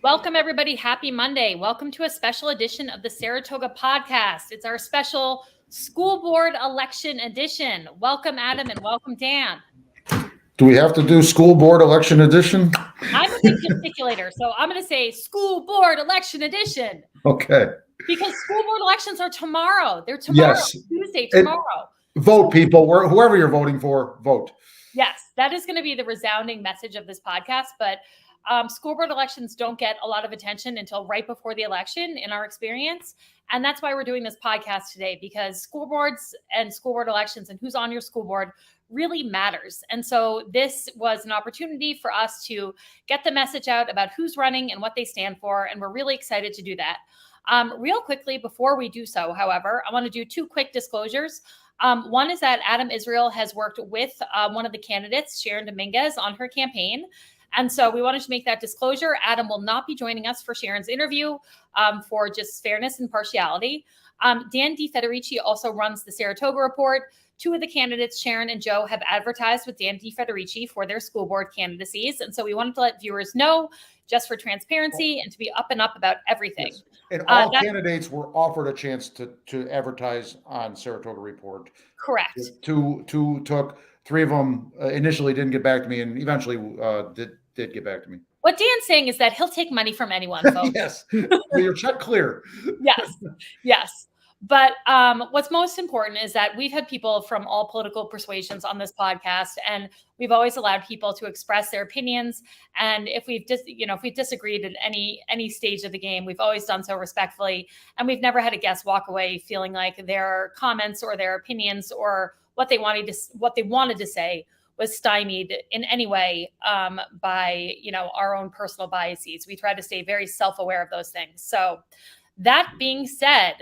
Welcome, everybody. Happy Monday. Welcome to a special edition of the Saratoga podcast. It's our special school board election edition. Welcome, Adam, and welcome, Dan. Do we have to do school board election edition? I'm a big gesticulator, so I'm going to say school board election edition. Okay. Because school board elections are tomorrow. They're tomorrow, Yes. Tuesday, tomorrow. Vote, people. Whoever you're voting for, vote. Yes, that is going to be the resounding message of this podcast. But school board elections don't get a lot of attention until right before the election, in our experience. And that's why we're doing this podcast today, because school boards and school board elections and who's on your school board really matters. And so this was an opportunity for us to get the message out about who's running and what they stand for. And we're really excited to do that. Real quickly, before we do so, however, I want to do two quick disclosures. One is that Adam Israel has worked with one of the candidates, Sharon Dominguez, on her campaign. And so we wanted to make that disclosure. Adam will not be joining us for Sharon's interview for just fairness and partiality. Dan DiFederici also runs the Saratoga Report. Two of the candidates, Sharon and Joe, have advertised with Dan DiFederici for their school board candidacies. And so we wanted to let viewers know, just for transparency and to be up and up about everything. Yes. And all candidates were offered a chance to advertise on Saratoga Report. Correct. Two took. Three of them initially didn't get back to me, and eventually did get back to me. What Dan's saying is that he'll take money from anyone, folks. Yes. Your check clear. Yes. But what's most important is that we've had people from all political persuasions on this podcast, and we've always allowed people to express their opinions. And if we've disagreed at any stage of the game, we've always done so respectfully. And we've never had a guest walk away feeling like their comments or their opinions or what they wanted to say was stymied in any way by our own personal biases. We try to stay very self-aware of those things. So that being said,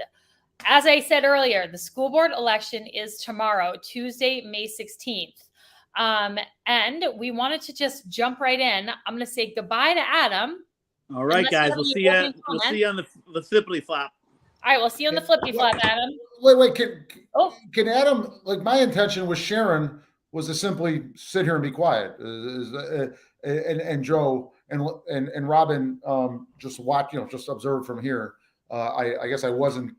as I said earlier, the school board election is tomorrow, Tuesday, May 16th. And we wanted to just jump right in. I'm going to say goodbye to Adam. All right, guys. We'll see you. We'll see you on the flippity flop. All right, we'll see you on the flippity flop, Adam. Wait. Can Adam? Like, my intention with Sharon was to simply sit here and be quiet, and Joe and Robin just watch, just observe from here. I guess I wasn't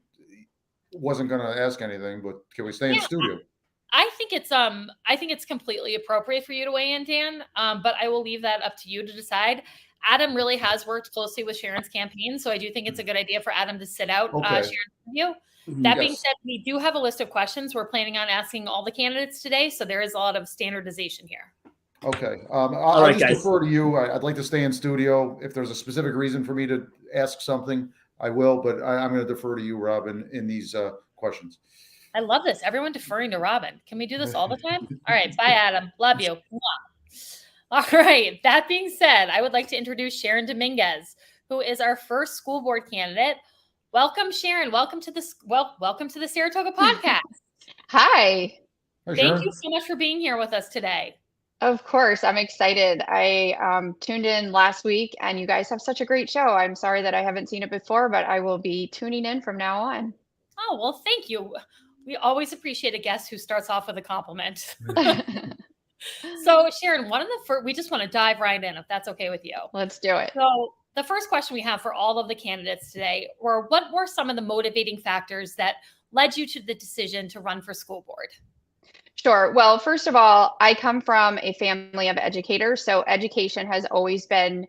going to ask anything, but can we stay in studio? I think it's completely appropriate for you to weigh in, Dan. But I will leave that up to you to decide. Adam really has worked closely with Sharon's campaign, so I do think it's a good idea for Adam to sit out Sharon's interview. That being said, we do have a list of questions we're planning on asking all the candidates today, so there is a lot of standardization here. Okay. I'll just defer to you. I'd like to stay in studio. If there's a specific reason for me to ask something, I will, but I'm going to defer to you, Robin, in these questions. I love this. Everyone deferring to Robin. Can we do this all the time? All right. Bye, Adam. Love you. All right. That being said, I would like to introduce Sharon Dominguez, who is our first school board candidate. Welcome, Sharon. Welcome to the Saratoga podcast. Hi. Thank you so much for being here with us today. Of course. I'm excited. I tuned in last week, and you guys have such a great show. I'm sorry that I haven't seen it before, but I will be tuning in from now on. Oh, well, thank you. We always appreciate a guest who starts off with a compliment. So, Sharon, we just want to dive right in, if that's okay with you. Let's do it. So the first question we have for all of the candidates today were, what were some of the motivating factors that led you to the decision to run for school board? Sure. Well, first of all, I come from a family of educators, so education has always been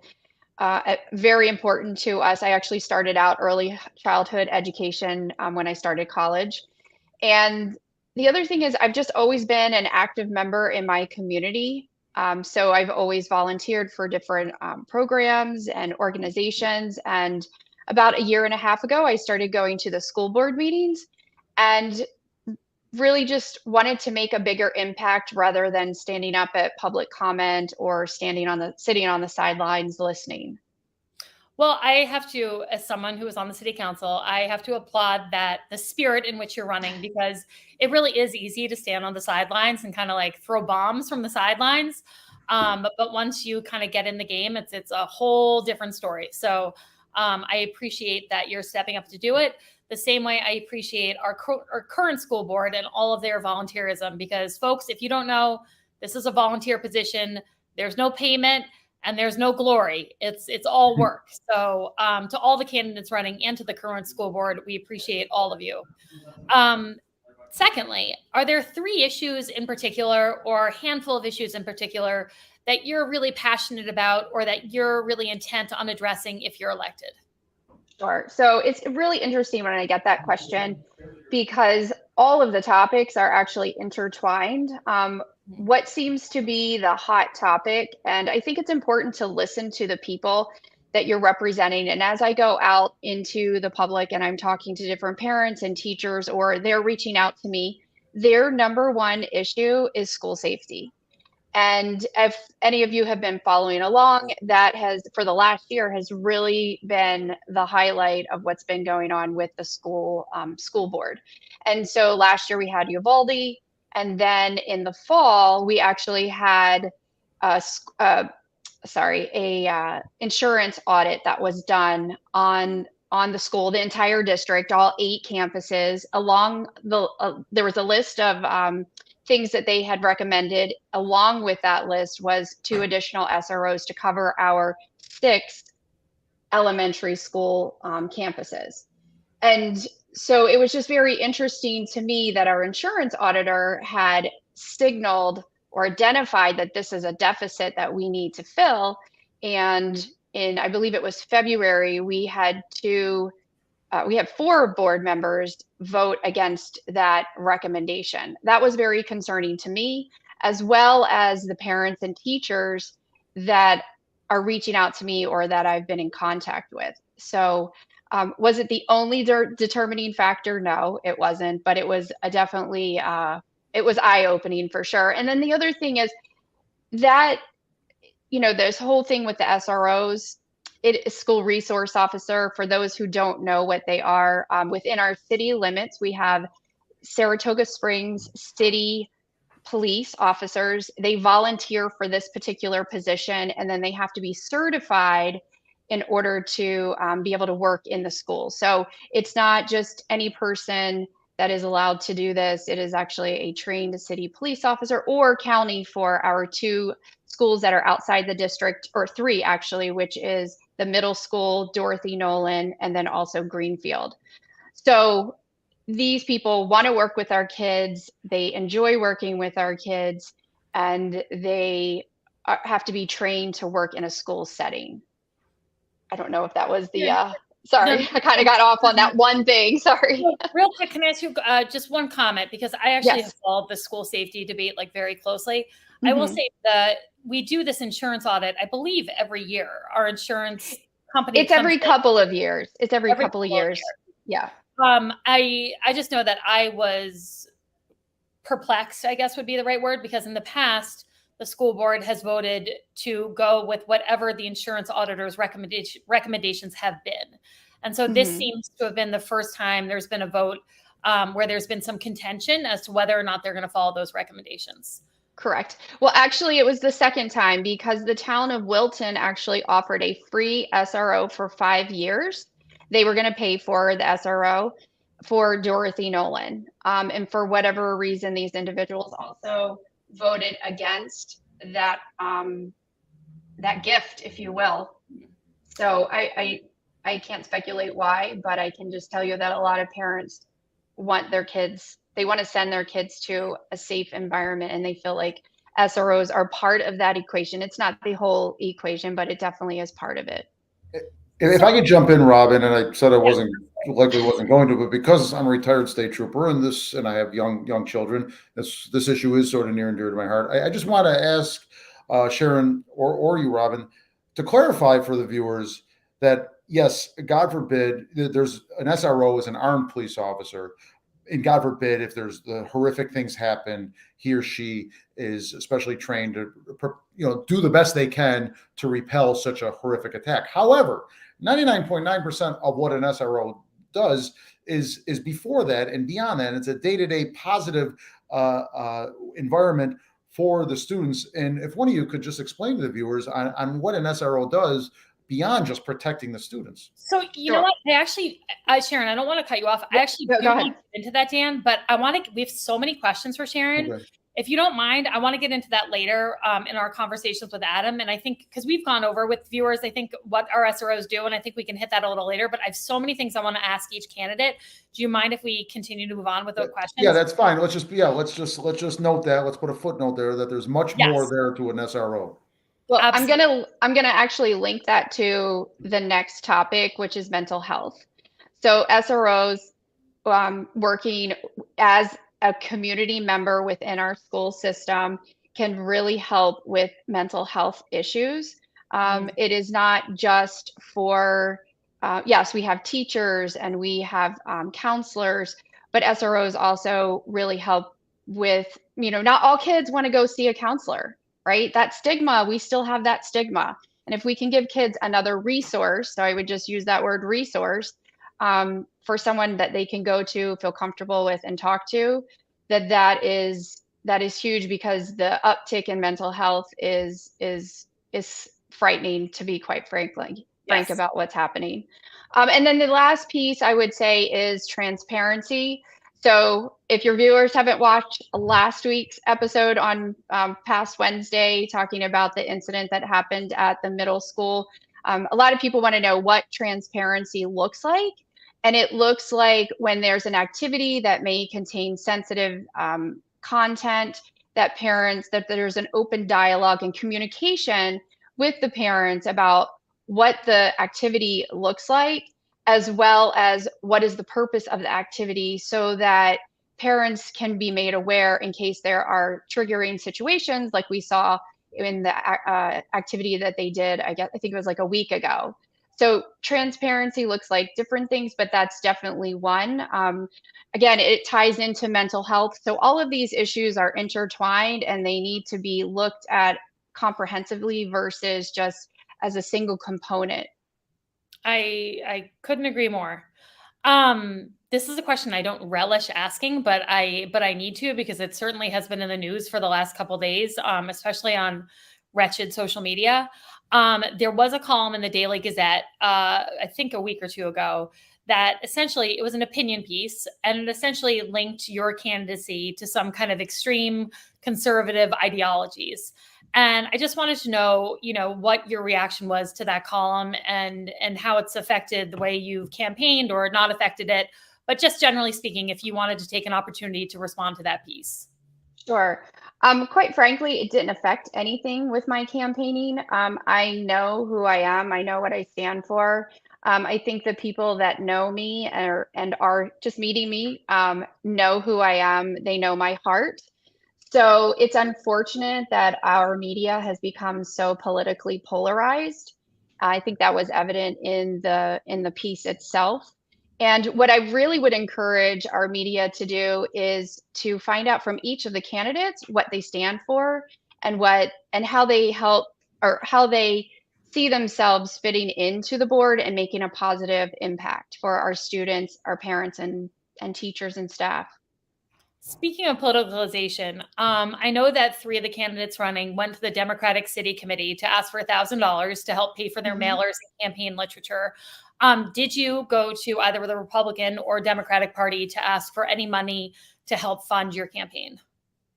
very important to us. I actually started out early childhood education when I started college. And the other thing is I've just always been an active member in my community. So I've always volunteered for different programs and organizations. And about a year and a half ago, I started going to the school board meetings and really just wanted to make a bigger impact rather than standing up at public comment or sitting on the sidelines listening. Well, I have to, as someone who is on the city council, I have to applaud the spirit in which you're running, because it really is easy to stand on the sidelines and kind of like throw bombs from the sidelines. But once you kind of get in the game, it's a whole different story. So I appreciate that you're stepping up to do it. The same way I appreciate our current school board and all of their volunteerism, because folks, if you don't know, this is a volunteer position. There's no payment. and there's no glory. It's all work. So to all the candidates running and to the current school board, we appreciate all of you. Secondly, are there 3 issues in particular or a handful of issues in particular that you're really passionate about or that you're really intent on addressing if you're elected? Sure. So it's really interesting when I get that question because all of the topics are actually intertwined. What seems to be the hot topic, and I think it's important to listen to the people that you're representing. And as I go out into the public and I'm talking to different parents and teachers, or they're reaching out to me, their number one issue is school safety. And if any of you have been following along, that has, for the last year, has really been the highlight of what's been going on with the school board. And so last year we had Uvalde, and then in the fall we actually had a insurance audit that was done on the school, the entire district, all 8 campuses. Along there was a list of things that they had recommended. Along with that list was 2 additional SROs to cover our 6 elementary school campuses. And so it was just very interesting to me that our insurance auditor had signaled or identified that this is a deficit that we need to fill. And in, I believe it was February, we had 4 board members vote against that recommendation. That was very concerning to me, as well as the parents and teachers that are reaching out to me or that I've been in contact with. So was it the only determining factor? No, it wasn't, but it was definitely, it was eye-opening for sure. And then the other thing is that, this whole thing with the SROs, it is school resource officer. For those who don't know what they are, within our city limits, we have Saratoga Springs City police officers. They volunteer for this particular position, and then they have to be certified in order to be able to work in the school. So it's not just any person that is allowed to do this. It is actually a trained city police officer or county for our 2 schools that are outside the district, or 3 actually, which is the middle school, Dorothy Nolan, and then also Greenfield. So these people want to work with our kids. They enjoy working with our kids, and they have to be trained to work in a school setting. I don't know if that was the, sorry, I kind of got off on that one thing. Sorry. Real quick, can I ask you just one comment? Because I actually have followed the school safety debate very closely. Mm-hmm. I will say that we do this insurance audit, I believe, every year. Our insurance company. It's every couple of years. It's every couple of years. Yeah. I just know that I was perplexed, I guess would be the right word, because in the past, the school board has voted to go with whatever the insurance auditor's recommendations have been. And so this seems to have been the first time there's been a vote where there's been some contention as to whether or not they're going to follow those recommendations. Correct. Well, actually, it was the second time because the town of Wilton actually offered a free SRO for 5 years. They were going to pay for the SRO for Dorothy Nolan. And for whatever reason, these individuals also voted against that that gift, if you will. So I can't speculate why, but I can just tell you that a lot of parents want their kids, they want to send their kids to a safe environment, and they feel like SROs are part of that equation. It's not the whole equation, but it definitely is part of it. If I could jump in, Robin, and I said I wasn't going to, but because I'm a retired state trooper and I have young children, this issue is sort of near and dear to my heart. I just want to ask Sharon or you, Robin, to clarify for the viewers that yes, God forbid, there's an SRO is an armed police officer, and God forbid if there's the horrific things happen, he or she is especially trained to do the best they can to repel such a horrific attack. However, 99.9% of what an SRO does is before that and beyond that. It's a day-to-day positive environment for the students. And if one of you could just explain to the viewers on what an SRO does beyond just protecting the students. So you know what? I actually, Sharon, I don't want to cut you off. I actually do want to get into that, Dan, but we have so many questions for Sharon. Okay. If you don't mind, I want to get into that later in our conversations with Adam. And I think because we've gone over with viewers, I think what our SROs do, and I think we can hit that a little later, but I have so many things I want to ask each candidate. Do you mind if we continue to move on with those questions? Yeah, that's fine. Let's just note that. Let's put a footnote there that there's much more there to an SRO. Well, absolutely. I'm gonna actually link that to the next topic, which is mental health. So SROs working as a community member within our school system can really help with mental health issues. It is not just for, yes, we have teachers and we have counselors, but SROs also really help with, not all kids want to go see a counselor, right? That stigma, we still have that stigma. And if we can give kids another resource, so I would just use that word resource, for someone that they can go to, feel comfortable with, and talk to, that is huge, because the uptick in mental health is frightening, to be quite frank about what's happening. And then the last piece I would say is transparency. So if your viewers haven't watched last week's episode on past Wednesday, talking about the incident that happened at the middle school, a lot of people want to know what transparency looks like. And it looks like when there's an activity that may contain sensitive content, that there's an open dialogue and communication with the parents about what the activity looks like, as well as what is the purpose of the activity, so that parents can be made aware in case there are triggering situations like we saw in the activity that they did, I think it was like a week ago. So transparency looks like different things, but that's definitely one. Again, it ties into mental health. So all of these issues are intertwined, and they need to be looked at comprehensively versus just as a single component. I couldn't agree more. This is a question I don't relish asking, but I need to, because it certainly has been in the news for the last couple of days, especially on wretched social media. There was a column in the Daily Gazette, I think a week or two ago, that essentially it was an opinion piece, and it essentially linked your candidacy to some kind of extreme conservative ideologies. And I just wanted to know, what your reaction was to that column, and how it's affected the way you've campaigned or not affected it. But just generally speaking, if you wanted to take an opportunity to respond to that piece. Sure. Quite frankly, it didn't affect anything with my campaigning. I know who I am. I know what I stand for. I think the people that know me and are just meeting me know who I am. They know my heart. So it's unfortunate that our media has become so politically polarized. I think that was evident in the piece itself. And what I really would encourage our media to do is to find out from each of the candidates what they stand for, and how they help, or how they see themselves fitting into the board and making a positive impact for our students, our parents, and teachers and staff. Speaking of politicalization, I know that 3 of the candidates running went to the Democratic City Committee to ask for $1,000 to help pay for their mailers and campaign literature. Did you go to either the Republican or Democratic Party to ask for any money to help fund your campaign?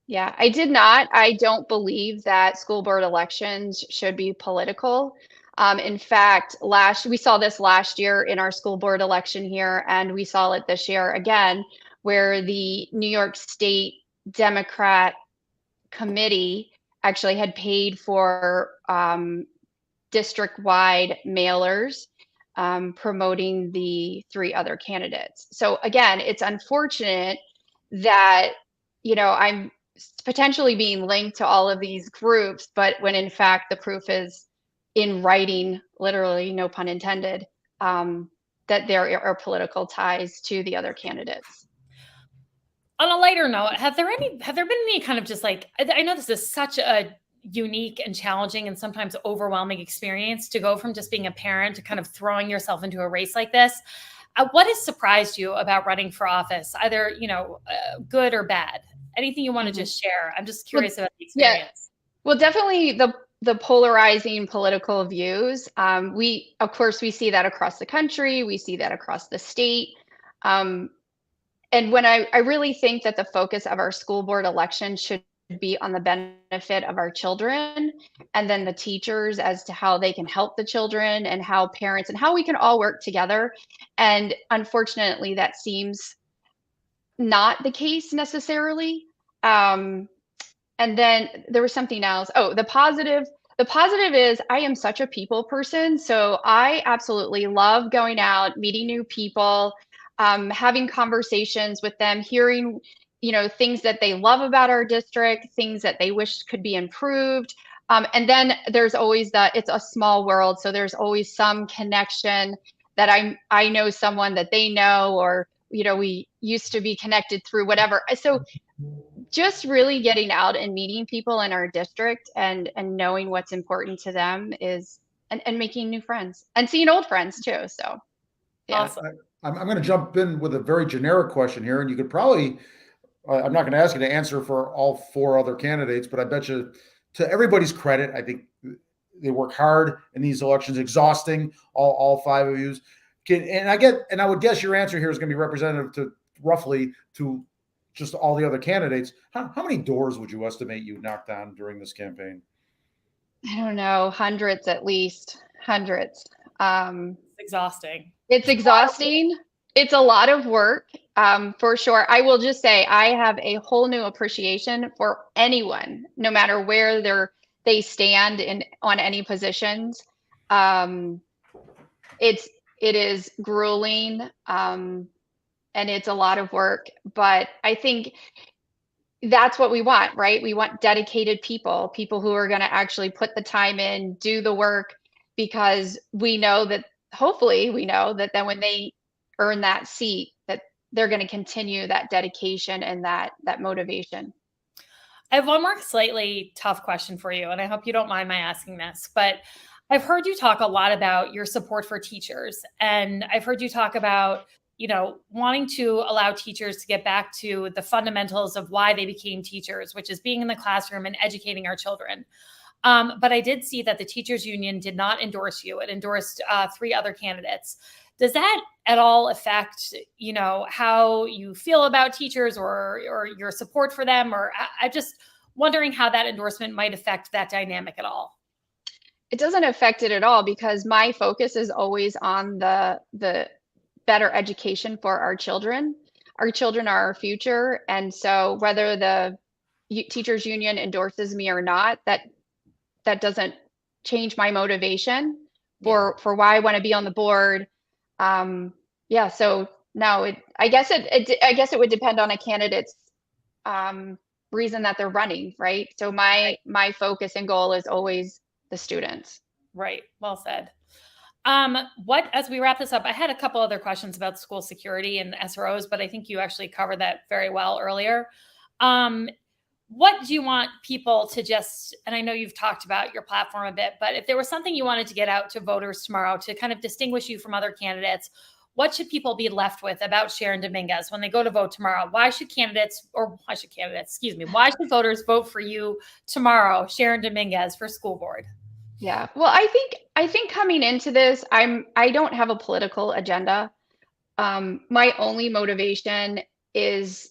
Yeah, I did not. I don't believe that school board elections should be political. In fact, we saw this last year in our school board election here, and we saw it this year again, where the New York State Democrat Committee actually had paid for district-wide mailers promoting the 3 other candidates. So again, it's unfortunate that, I'm potentially being linked to all of these groups, but when in fact the proof is in writing, literally, no pun intended, that there are political ties to the other candidates. On a lighter note, have there been any kind of just like, I know this is such a unique and challenging and sometimes overwhelming experience to go from just being a parent to kind of throwing yourself into a race like this. What has surprised you about running for office, either, good or bad? Anything you want to just share? I'm just curious about the experience. Yeah. Well, definitely the polarizing political views. Of course, we see that across the country. We see that across the state. And when I really think that the focus of our school board election should be on the benefit of our children, and then the teachers as to how they can help the children, and how parents and how we can all work together. And unfortunately, that seems not the case necessarily. And then there was something else. Oh, the positive. The positive is I am such a people person. So I absolutely love going out, meeting new people, having conversations with them, hearing, things that they love about our district, things that they wish could be improved. And then there's always it's a small world. So there's always some connection that I know someone that they know, or, we used to be connected through whatever. So just really getting out and meeting people in our district, and knowing what's important to them is, and making new friends and seeing old friends too. So yeah. Awesome. I'm going to jump in with a very generic question here, and you could probably, I'm not going to ask you to answer for all 4 other candidates, but I bet you, to everybody's credit, I think they work hard in these elections, exhausting, all 5 of you. And I would guess your answer here is going to be representative to roughly to just all the other candidates. How many doors would you estimate you knocked on during this campaign? I don't know, hundreds, at least hundreds. It's exhausting. It's exhausting. It's a lot of work, for sure. I will just say I have a whole new appreciation for anyone, no matter where they stand on any positions. It is grueling, and it's a lot of work, but I think that's what we want, right? We want dedicated people who are going to actually put the time in, do the work, because hopefully we know that then when they earn that seat, that they're going to continue that dedication and that motivation. I have one more slightly tough question for you, and I hope you don't mind my asking this, but I've heard you talk a lot about your support for teachers, and I've heard you talk about, wanting to allow teachers to get back to the fundamentals of why they became teachers, which is being in the classroom and educating our children. But I did see that the teachers union did not endorse you. It endorsed 3 other candidates. Does that at all affect, how you feel about teachers or your support for them? Or I'm just wondering how that endorsement might affect that dynamic at all. It doesn't affect it at all, because my focus is always on the better education for our children. Our children are our future. And so whether the teachers union endorses me or not, that doesn't change my motivation for why I want to be on the board. So no, I guess it would depend on a candidate's reason that they're running, right? So my focus and goal is always the students. Right. Well said. As we wrap this up, I had a couple other questions about school security and SROs, but I think you actually covered that very well earlier. What do you want people to and I know you've talked about your platform a bit, but if there was something you wanted to get out to voters tomorrow to kind of distinguish you from other candidates, what should people be left with about Sharon Dominguez when they go to vote tomorrow? Why should voters vote for you tomorrow, Sharon Dominguez, for school board? Yeah. Well, I think coming into this, I don't have a political agenda. My only motivation is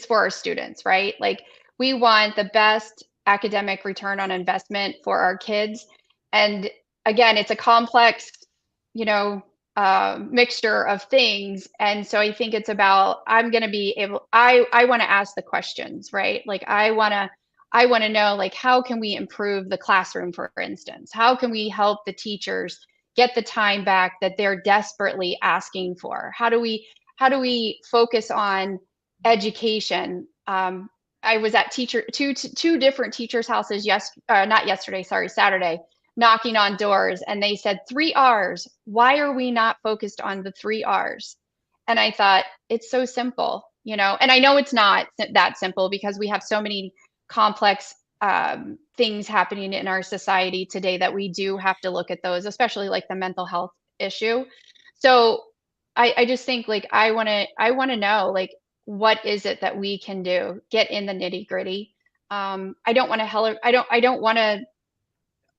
for our students, right? Like, we want the best academic return on investment for our kids. And again, it's a complex, mixture of things. And so I think it's about, I want to ask the questions, right? Like, I want to know, like, how can we improve the classroom, for instance? How can we help the teachers get the time back that they're desperately asking for? How do we focus on education? I was at two different teachers' houses Saturday, knocking on doors, and they said 3 R's. Why are we not focused on the 3 R's? And I thought, it's so simple, and I know it's not that simple, because we have so many complex things happening in our society today that we do have to look at those, especially like the mental health issue. So I just think, like, I want to know, like, what is it that we can do? Get in the nitty gritty. I don't want to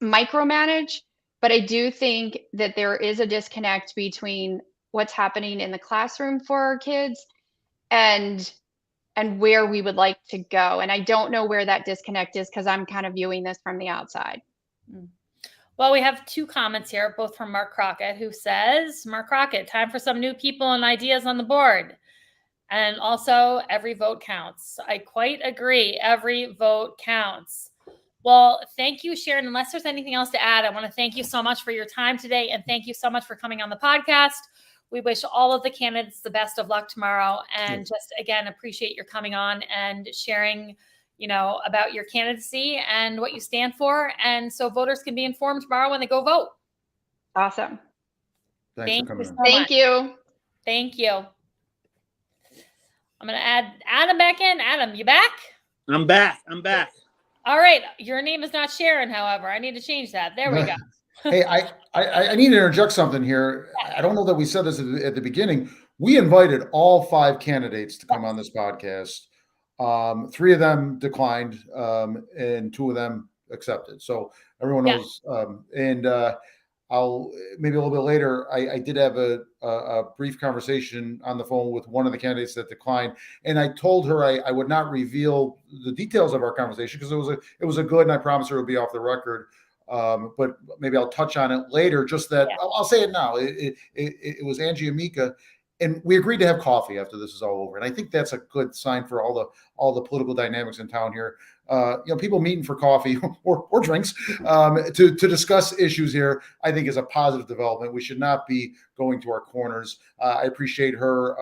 micromanage, but I do think that there is a disconnect between what's happening in the classroom for our kids and and where we would like to go. And I don't know where that disconnect is because I'm kind of viewing this from the outside. Well, we have 2 comments here, both from Mark Crockett, who says, Mark Crockett, time for some new people and ideas on the board. And also, every vote counts. I quite agree. Every vote counts. Well, thank you, Sharon. Unless there's anything else to add, I want to thank you so much for your time today. And thank you so much for coming on the podcast. We wish all of the candidates the best of luck tomorrow. And just, again, appreciate your coming on and sharing, about your candidacy and what you stand for. And so voters can be informed tomorrow when they go vote. Awesome. Thanks for coming in. Thank you. Thank you. I'm going to add Adam back in. Adam, you back? I'm back. All right. Your name is not Sharon, however. I need to change that. There we go. Hey, I need to interject something here. I don't know that we said this at the beginning. We invited all 5 candidates to come on this podcast. 3 of them declined, and 2 of them accepted. So everyone knows. I'll maybe a little bit later. I did have a brief conversation on the phone with one of the candidates that declined, and I told her I would not reveal the details of our conversation because it was a good, and I promised her it would be off the record. But maybe I'll touch on it later. Just that I'll say it now. It was Angie Amica, and we agreed to have coffee after this is all over. And I think that's a good sign for all the political dynamics in town here. People meeting for coffee or drinks to discuss issues here, I think is a positive development. We should not be going to our corners. I appreciate her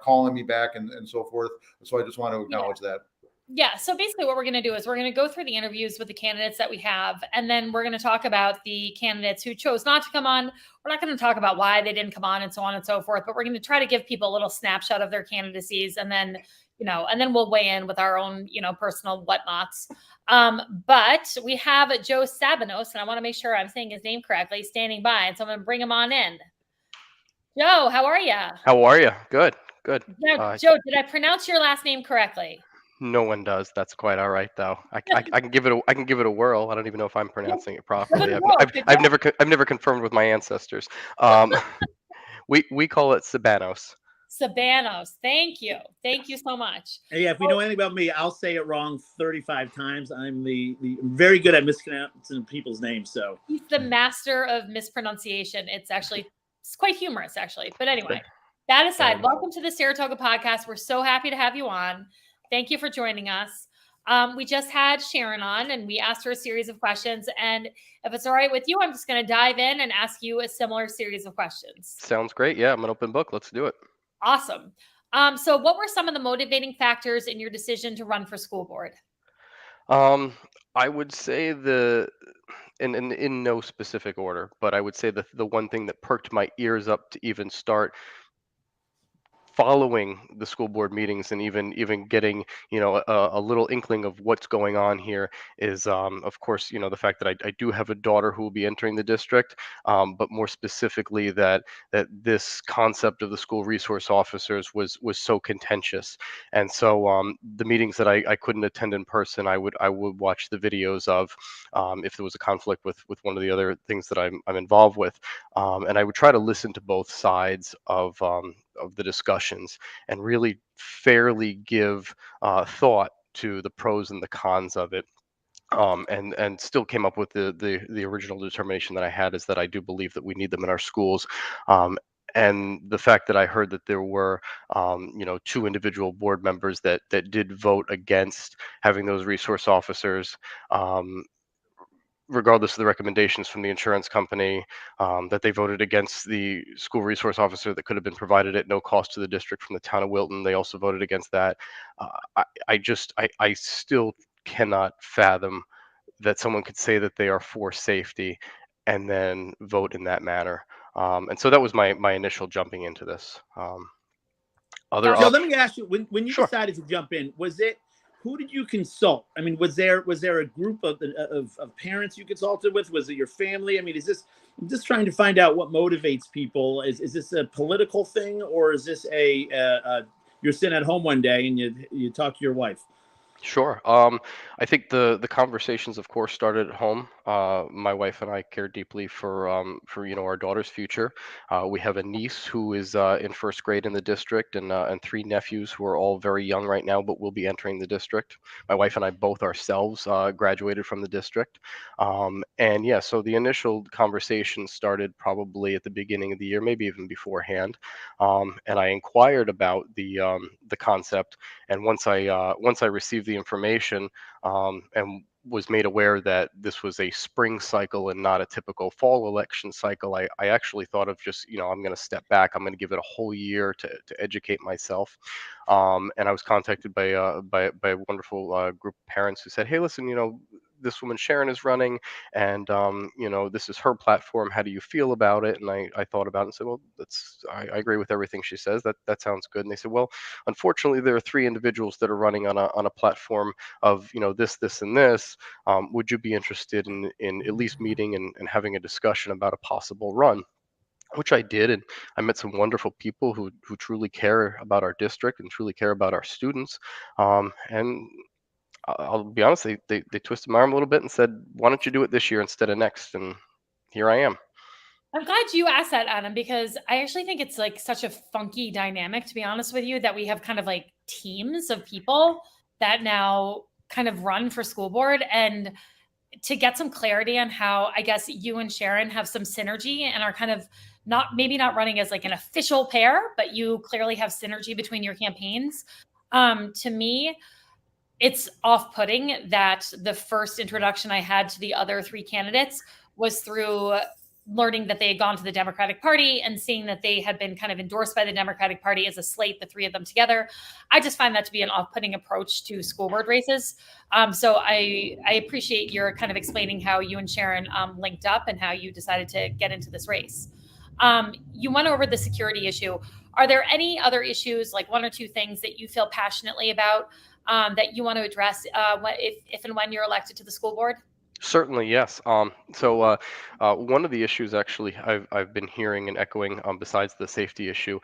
calling me back and so forth. So I just want to acknowledge that. Yeah. So basically what we're going to do is we're going to go through the interviews with the candidates that we have, and then we're going to talk about the candidates who chose not to come on. We're not going to talk about why they didn't come on and so on and so forth, but we're going to try to give people a little snapshot of their candidacies, and then, and then we'll weigh in with our own, personal whatnots. But we have Joe Sabanos, and I want to make sure I'm saying his name correctly, standing by. And so I'm going to bring him on in. Joe, how are you? How are you? Good. Yeah, Joe, did I pronounce your last name correctly? No one does. That's quite all right, though. I can give it a whirl. I don't even know if I'm pronouncing it properly. I've never confirmed with my ancestors. We call it Sabanos. Sabanos. Thank you so much. Yeah, if you know anything about me, I'll say it wrong 35 times. I'm very good at mispronouncing people's names. So he's the master of mispronunciation. It's quite humorous, actually. But anyway, that aside, welcome to the Saratoga podcast. We're so happy to have you on. Thank you for joining us. We just had Sharon on, and we asked her a series of questions. And if it's all right with you, I'm just going to dive in and ask you a similar series of questions. Sounds great. Yeah, I'm an open book. Let's do it. Awesome. So what were some of the motivating factors in your decision to run for school board? I would say in no specific order, but I would say the one thing that perked my ears up to even start following the school board meetings and even getting a little inkling of what's going on here is of course the fact that I do have a daughter who will be entering the district, but more specifically that this concept of the school resource officers was so contentious. And so the meetings that I couldn't attend in person, I would watch the videos of if there was a conflict with one of the other things that I'm involved with, and I would try to listen to both sides of the discussions and really fairly give thought to the pros and the cons of it, and still came up with the original determination that I had, is that I do believe that we need them in our schools. And the fact that I heard that there were 2 individual board members that did vote against having those resource officers, regardless of the recommendations from the insurance company, that they voted against the school resource officer that could have been provided at no cost to the district from the town of Wilton. They also voted against that. I still cannot fathom that someone could say that they are for safety and then vote in that manner. And so that was my initial jumping into this. Let me ask you, when you Sure. decided to jump in, who did you consult? I mean, was there a group of parents you consulted with? Was it your family? I mean, I'm just trying to find out what motivates people. Is this a political thing, or is this you're sitting at home one day and you talk to your wife? Sure. I think the conversations, of course, started at home. My wife and I care deeply for our daughter's future. We have a niece who is in first grade in the district, and three nephews who are all very young right now, but will be entering the district. My wife and I both ourselves graduated from the district, and yeah, so the initial conversation started probably at the beginning of the year, maybe even beforehand, and I inquired about the concept. And once I received the information, and was made aware that this was a spring cycle and not a typical fall election cycle, I actually thought of just, I'm going to step back. I'm going to give it a whole year to educate myself. And I was contacted by a wonderful group of parents who said, "Hey, listen, this woman Sharon is running, and this is her platform. How do you feel about it?" And I thought about it and said, "Well, I agree with everything she says. That sounds good." And they said, "Well, unfortunately, there are three individuals that are running on a platform of this, and this. Would you be interested in at least meeting and having a discussion about a possible run?" Which I did, and I met some wonderful people who truly care about our district and truly care about our students. And I'll be honest, they twisted my arm a little bit and said, "Why don't you do it this year instead of next?" And here I am. I'm glad you asked that, Adam, because I actually think it's like such a funky dynamic, to be honest with you, that we have kind of like teams of people that now kind of run for school board. And to get some clarity on how I guess you and Sharon have some synergy and are kind of maybe not running as like an official pair, but you clearly have synergy between your campaigns. To me, it's off-putting that the first introduction I had to the other three candidates was through learning that they had gone to the Democratic Party and seeing that they had been kind of endorsed by the Democratic Party as a slate, the three of them together. I just find that to be an off-putting approach to school board races. So I appreciate your kind of explaining how you and Sharon linked up and how you decided to get into this race. You went over the security issue. Are there any other issues, like one or two things that you feel passionately about that you want to address if and when you're elected to the school board? Certainly, yes. One of the issues actually I've been hearing and echoing, besides the safety issue,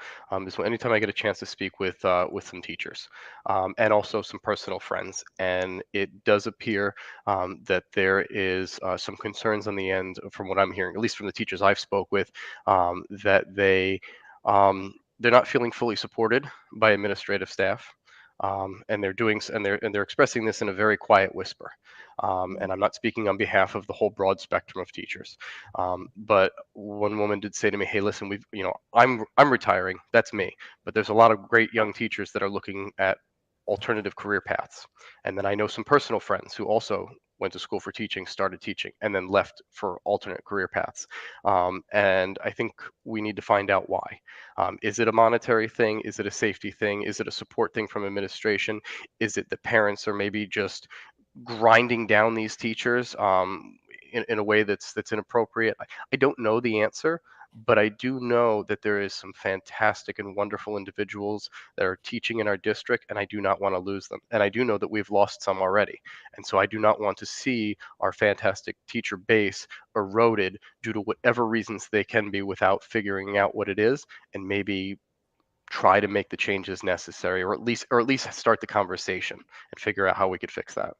is anytime I get a chance to speak with some teachers, and also some personal friends, and it does appear that there is some concerns on the end, from what I'm hearing, at least from the teachers I've spoke with, that they're not feeling fully supported by administrative staff. And they're expressing this in a very quiet whisper. And I'm not speaking on behalf of the whole broad spectrum of teachers. But one woman did say to me, "Hey, listen, I'm retiring. That's me. But there's a lot of great young teachers that are looking at alternative career paths. And then I know some personal friends who also went to school for teaching, started teaching, and then left for alternate career paths. And I think we need to find out why. Is it a monetary thing? Is it a safety thing? Is it a support thing from administration? Is it the parents are maybe just grinding down these teachers in a way that's inappropriate? I don't know the answer, but I do know that there is some fantastic and wonderful individuals that are teaching in our district, and I do not want to lose them. And I do know that we've lost some already. And so I do not want to see our fantastic teacher base eroded due to whatever reasons they can be, without figuring out what it is and maybe try to make the changes necessary, or at least start the conversation and figure out how we could fix that.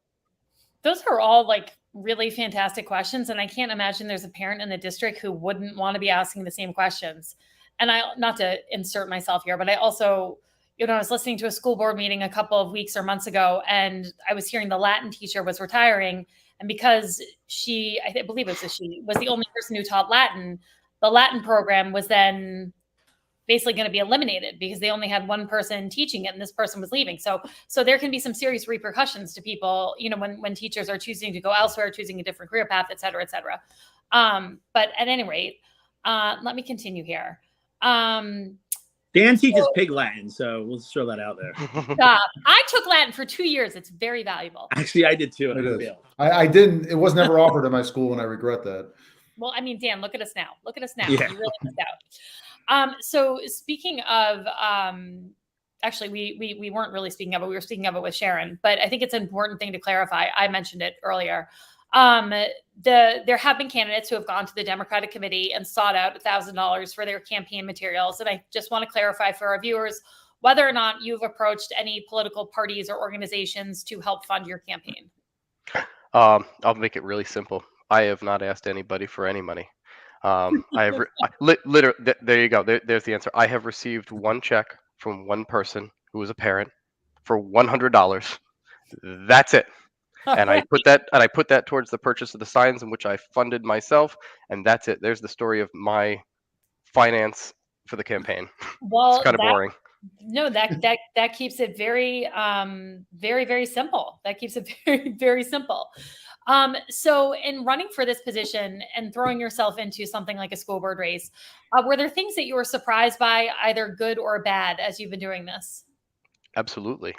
Those are all like really fantastic questions. And I can't imagine there's a parent in the district who wouldn't want to be asking the same questions. And not to insert myself here, but I also, I was listening to a school board meeting a couple of weeks or months ago, and I was hearing the Latin teacher was retiring. And because I believe it was she, was the only person who taught Latin, the Latin program was then basically going to be eliminated because they only had one person teaching it and this person was leaving. So there can be some serious repercussions to people, when teachers are choosing to go elsewhere, choosing a different career path, et cetera, et cetera. But at any rate, let me continue here. Dan teaches pig Latin, so we'll just throw that out there. I took Latin for 2 years. It's very valuable. Actually, I did too. I didn't. It was never offered in my school, and I regret that. Well, I mean, Dan, look at us now. Look at us now. Yeah. You really missed out. So speaking of, actually, we weren't really speaking of it. We were speaking of it with Sharon, but I think it's an important thing to clarify. I mentioned it earlier. There have been candidates who have gone to the Democratic Committee and sought out $1,000 for their campaign materials. And I just want to clarify for our viewers, whether or not you've approached any political parties or organizations to help fund your campaign. I'll make it really simple. I have not asked anybody for any money. Literally, there you go. There's the answer. I have received one check from one person who was a parent for $100. That's it. And I put that towards the purchase of the signs, in which I funded myself, and that's it. There's the story of my finance for the campaign. Well, it's kind of boring. No, that keeps it very, very, very simple. That keeps it very, very simple. So in running for this position and throwing yourself into something like a school board race, were there things that you were surprised by, either good or bad, as you've been doing this? Absolutely.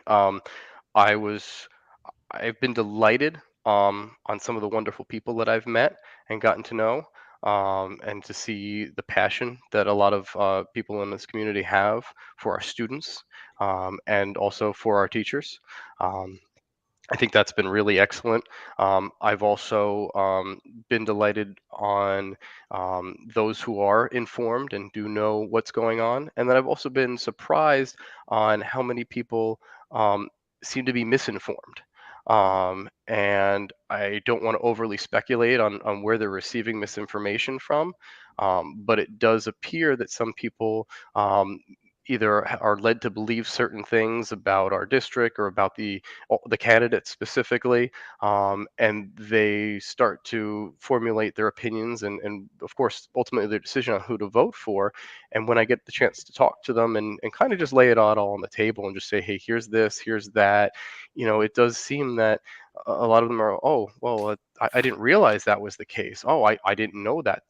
I've been delighted on some of the wonderful people that I've met and gotten to know, and to see the passion that a lot of people in this community have for our students, and also for our teachers. I think that's been really excellent. I've also been delighted on those who are informed and do know what's going on. And then I've also been surprised on how many people seem to be misinformed. And I don't want to overly speculate on where they're receiving misinformation from, but it does appear that some people either are led to believe certain things about our district or about the candidate specifically, and they start to formulate their opinions and of course ultimately their decision on who to vote for. And when I get the chance to talk to them and kind of just lay it out all on the table and just say, hey, here's this, here's that, it does seem that a lot of them are, oh well, I didn't realize that was the case. Oh, I didn't know that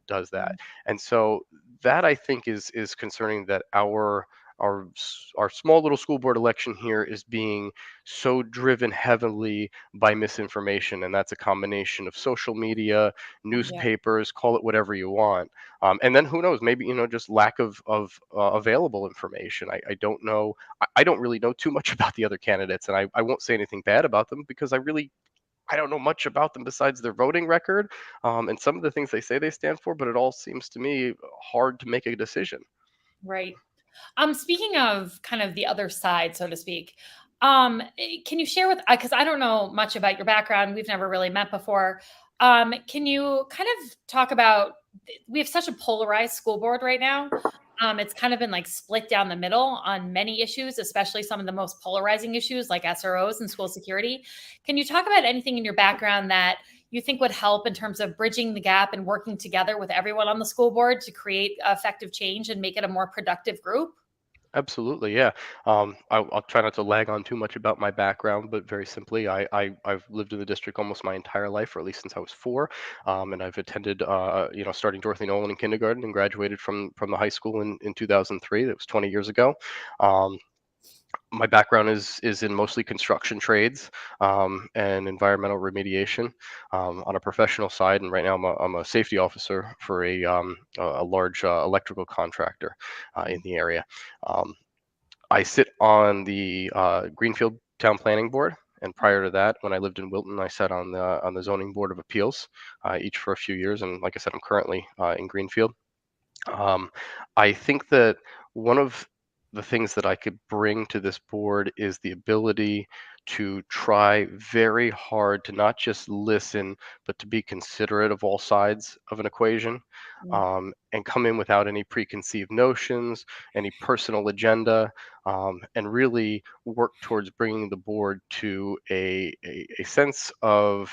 does that. And so that, I think, is concerning, that our small little school board election here is being so driven heavily by misinformation, and that's a combination of social media, newspapers, call it whatever you want, and then who knows, maybe just lack of available information. I don't know. I don't really know too much about the other candidates, and I won't say anything bad about them because I don't know much about them besides their voting record, and some of the things they say they stand for, but it all seems to me hard to make a decision. Right. Speaking of kind of the other side, so to speak, can you share with, because I don't know much about your background, we've never really met before. Can you kind of talk about, we have such a polarized school board right now. It's kind of been like split down the middle on many issues, especially some of the most polarizing issues like SROs and school security. Can you talk about anything in your background that you think would help in terms of bridging the gap and working together with everyone on the school board to create effective change and make it a more productive group? Absolutely, yeah. I'll try not to lag on too much about my background, but very simply, I've lived in the district almost my entire life, or at least since I was 4, and I've attended, starting Dorothy Nolan in kindergarten and graduated from the high school in 2003. That was 20 years ago. Um, my background is in mostly construction trades, and environmental remediation, on a professional side, and right now I'm a safety officer for a large electrical contractor in the area. Um, I sit on the Greenfield Town Planning Board, and prior to that, when I lived in Wilton, I sat on the Zoning Board of Appeals, each for a few years. And like I said, I'm currently in Greenfield. Um, I think that one of the things that I could bring to this board is the ability to try very hard to not just listen, but to be considerate of all sides of an equation, and come in without any preconceived notions, any personal agenda, and really work towards bringing the board to a sense of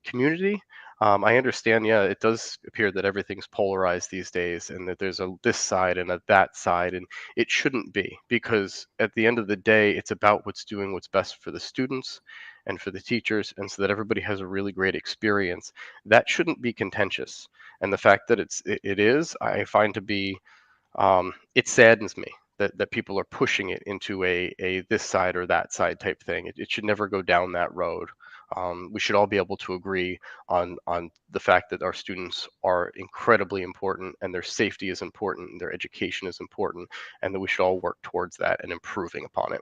community. I understand, yeah, it does appear that everything's polarized these days, and that there's a this side and a that side, and it shouldn't be, because at the end of the day, it's about what's best for the students and for the teachers, and so that everybody has a really great experience. That shouldn't be contentious, and the fact that it is, I find to be, it saddens me that people are pushing it into a this side or that side type thing. It should never go down that road. We should all be able to agree on the fact that our students are incredibly important, and their safety is important, and their education is important, and that we should all work towards that and improving upon it.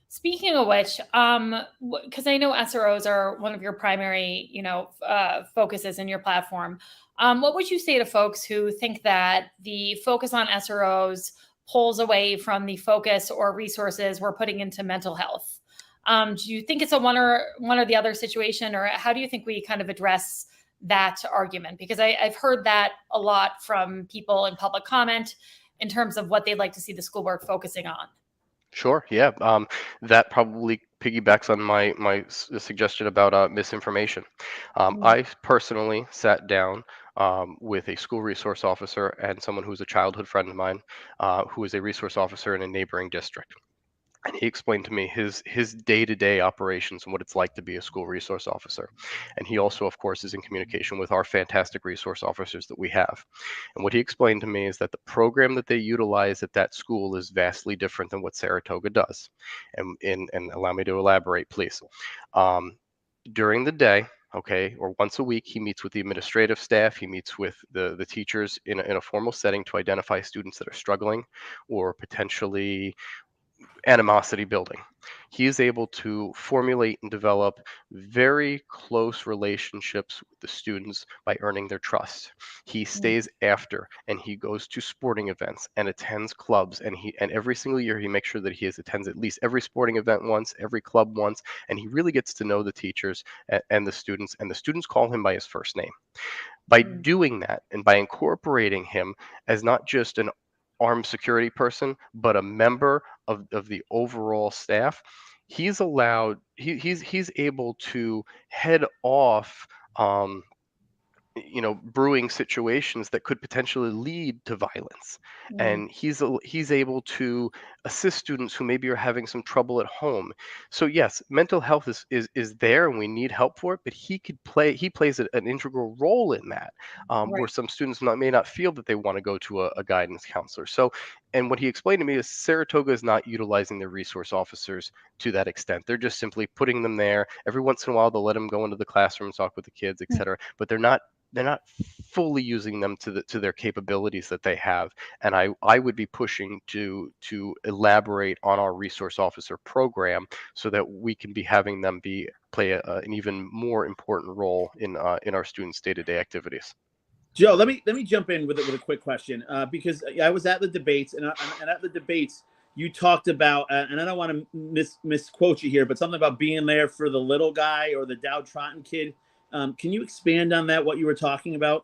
Speaking of which, because I know SROs are one of your primary, focuses in your platform. What would you say to folks who think that the focus on SROs pulls away from the focus or resources we're putting into mental health. Do you think it's a one or the other situation, or how do you think we kind of address that argument? Because I've heard that a lot from people in public comment in terms of what they'd like to see the school board focusing on. Sure. Yeah. That probably piggybacks on my suggestion about misinformation. I personally sat down with a school resource officer and someone who's a childhood friend of mine, who is a resource officer in a neighboring district. And he explained to me his day-to-day operations and what it's like to be a school resource officer. And he also, of course, is in communication with our fantastic resource officers that we have. And what he explained to me is that the program that they utilize at that school is vastly different than what Saratoga does. And allow me to elaborate, please. During the day, okay, or once a week, he meets with the administrative staff. He meets with the teachers in a formal setting to identify students that are struggling or potentially animosity building. He is able to formulate and develop very close relationships with the students by earning their trust. He stays after and he goes to sporting events and attends clubs, and every single year he makes sure that he attends at least every sporting event once, every club once, and he really gets to know the teachers and the students call him by his first name. By doing that and by incorporating him as not just an armed security person, but a member of the overall staff, he's able to head off brewing situations that could potentially lead to violence. And he's able to assist students who maybe are having some trouble at home. So yes, mental health is there and we need help for it, but he plays an integral role in that, where some students may not feel that they want to go to a guidance counselor. So, and what he explained to me is Saratoga is not utilizing their resource officers to that extent. They're just simply putting them there. Every once in a while, they'll let them go into the classroom, talk with the kids, etc. But they're not fully using them to their capabilities that they have. And I would be pushing to elaborate on our resource officer program so that we can be having them play an even more important role in our students' day-to-day activities. Joe, let me jump in with a quick question, because I was at the debates, and at the debates you talked about, and I don't want to misquote you here, but something about being there for the little guy or the downtrodden kid. Can you expand on that? What you were talking about?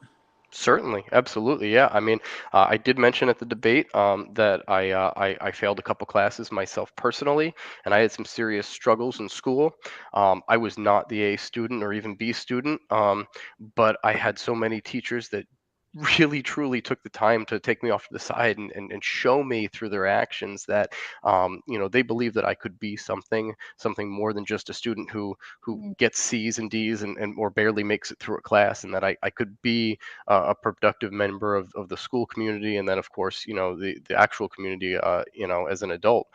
Certainly, absolutely, yeah. I mean, I did mention at the debate that I failed a couple classes myself personally, and I had some serious struggles in school. I was not the A student or even B student, but I had so many teachers that really truly took the time to take me off to the side and show me through their actions that they believe that I could be something more than just a student who gets C's and D's and or barely makes it through a class, and that I could be a productive member of the school community, and then of course the actual community as an adult.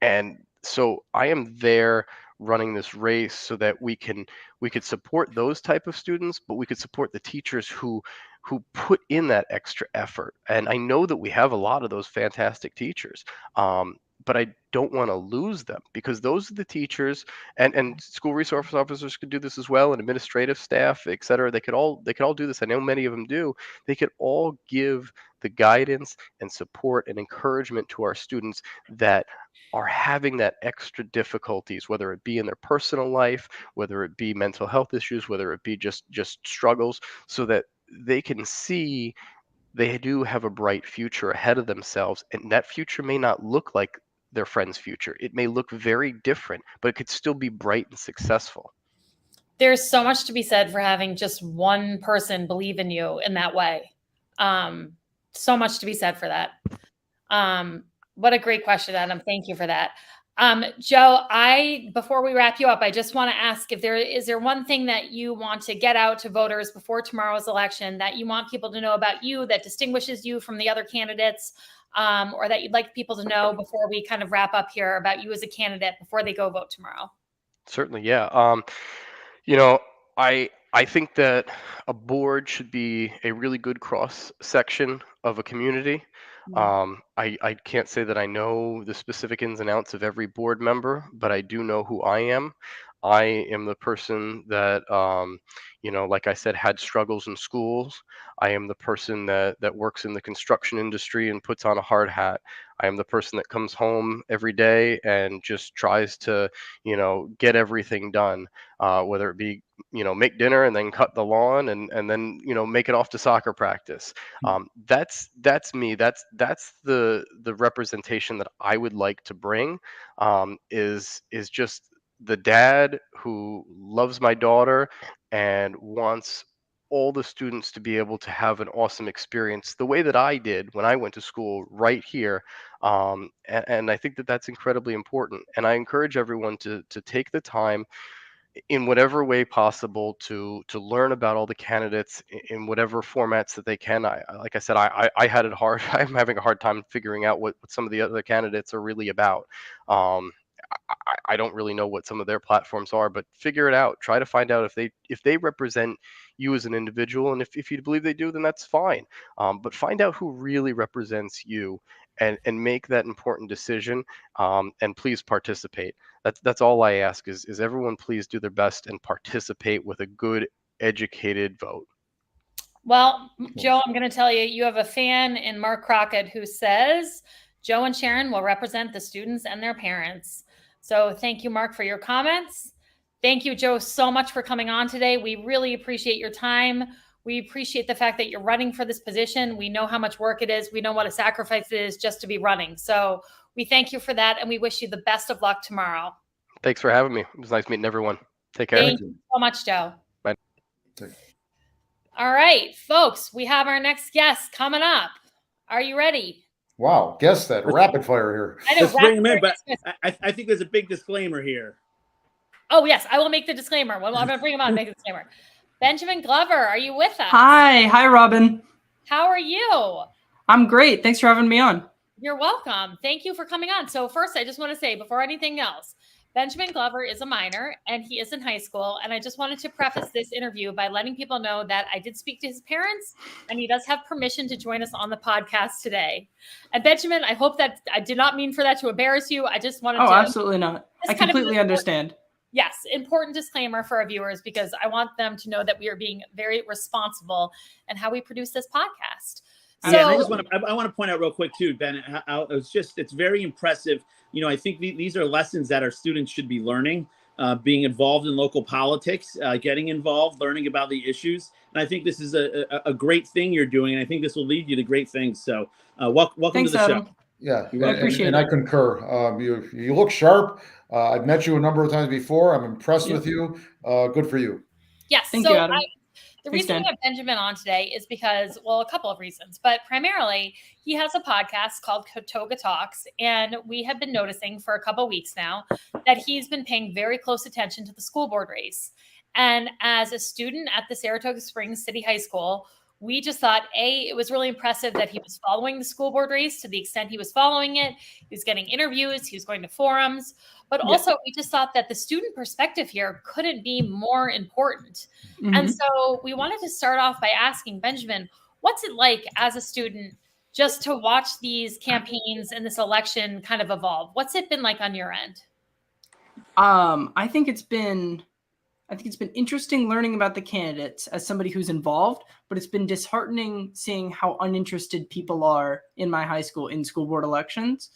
And so I am there running this race so that we could support those type of students, but we could support the teachers who put in that extra effort. And I know that we have a lot of those fantastic teachers, but I don't want to lose them, because those are the teachers, and school resource officers could do this as well, and administrative staff, et cetera. They could all do this. I know many of them do. They could all give the guidance and support and encouragement to our students that are having that extra difficulties, whether it be in their personal life, whether it be mental health issues, whether it be just struggles, so that they can see they do have a bright future ahead of themselves, and that future may not look like their friend's future. It may look very different, but it could still be bright and successful. There's so much to be said for having just one person believe in you in that way. So much to be said for that. What a great question, Adam. Thank you for that. Joe, before we wrap you up, I just want to ask if is there one thing that you want to get out to voters before tomorrow's election that you want people to know about you that distinguishes you from the other candidates, or that you'd like people to know before we kind of wrap up here about you as a candidate before they go vote tomorrow? Certainly, yeah. You know, I think that a board should be a really good cross section of a community. I can't say that I know the specific ins and outs of every board member, but I do know who I am. I am the person that, like I said, had struggles in schools. I am the person that works in the construction industry and puts on a hard hat. I am the person that comes home every day and just tries to, get everything done, whether it be, make dinner and then cut the lawn and then, make it off to soccer practice. That's me. That's the representation that I would like to bring, is just the dad who loves my daughter and wants all the students to be able to have an awesome experience the way that I did when I went to school right here. And I think that that's incredibly important. And I encourage everyone to take the time in whatever way possible to learn about all the candidates in whatever formats that they can. Like I said, I had it hard. I'm having a hard time figuring out what some of the other candidates are really about. Um, I don't really know what some of their platforms are, but figure it out. Try to find out if they represent you as an individual, and if you believe they do, then that's fine. But find out who really represents you, and make that important decision. And please participate. That's all I ask is everyone please do their best and participate with a good educated vote. Well, Joe, I'm going to tell you, you have a fan in Mark Crockett who says Joe and Sharon will represent the students and their parents. So thank you, Mark, for your comments. Thank you, Joe, so much for coming on today. We really appreciate your time. We appreciate the fact that you're running for this position. We know how much work it is. We know what a sacrifice it is just to be running. So we thank you for that, and we wish you the best of luck tomorrow. Thanks for having me. It was nice meeting everyone. Take care. Thank you so much, Joe. Bye. All right, folks, we have our next guest coming up. Are you ready? Wow, guess that rapid fire here. I know, Let's bring him in, but I think there's a big disclaimer here. Oh, yes, I will make the disclaimer. Well, I'm going to bring him on and make the disclaimer. Benjamin Glover, are you with us? Hi, Robin. How are you? I'm great. Thanks for having me on. You're welcome. Thank you for coming on. So first, I just want to say, before anything else, Benjamin Glover is a minor and he is in high school. And I just wanted to preface this interview by letting people know that I did speak to his parents and he does have permission to join us on the podcast today. And Benjamin, I hope that I did not mean for that to embarrass you. I just wanted to. Oh, absolutely not. I completely understand. Yes, important disclaimer for our viewers because I want them to know that we are being very responsible in how we produce this podcast. So, yeah, I want to point out real quick too, Ben. How it's very impressive. I think these are lessons that our students should be learning. Being involved in local politics, getting involved, learning about the issues, and I think this is a great thing you're doing, and I think this will lead you to great things. So, welcome Thanks, to the Adam. show. Yeah, I appreciate it. I concur. You look sharp. I've met you a number of times before. I'm impressed with you. Good for you. Yes. Thank you, Adam. The reason we have Benjamin on today is because, well, a couple of reasons, but primarily he has a podcast called Saratoga Talks. And we have been noticing for a couple of weeks now that he's been paying very close attention to the school board race. And as a student at the Saratoga Springs City High School, we just thought, it was really impressive that he was following the school board race to the extent he was following it. He was getting interviews, he was going to forums, but also we just thought that the student perspective here couldn't be more important. Mm-hmm. And so we wanted to start off by asking Benjamin, what's it like as a student just to watch these campaigns and this election kind of evolve? What's it been like on your end? I think it's been interesting learning about the candidates as somebody who's involved, but it's been disheartening seeing how uninterested people are in my high school in school board elections,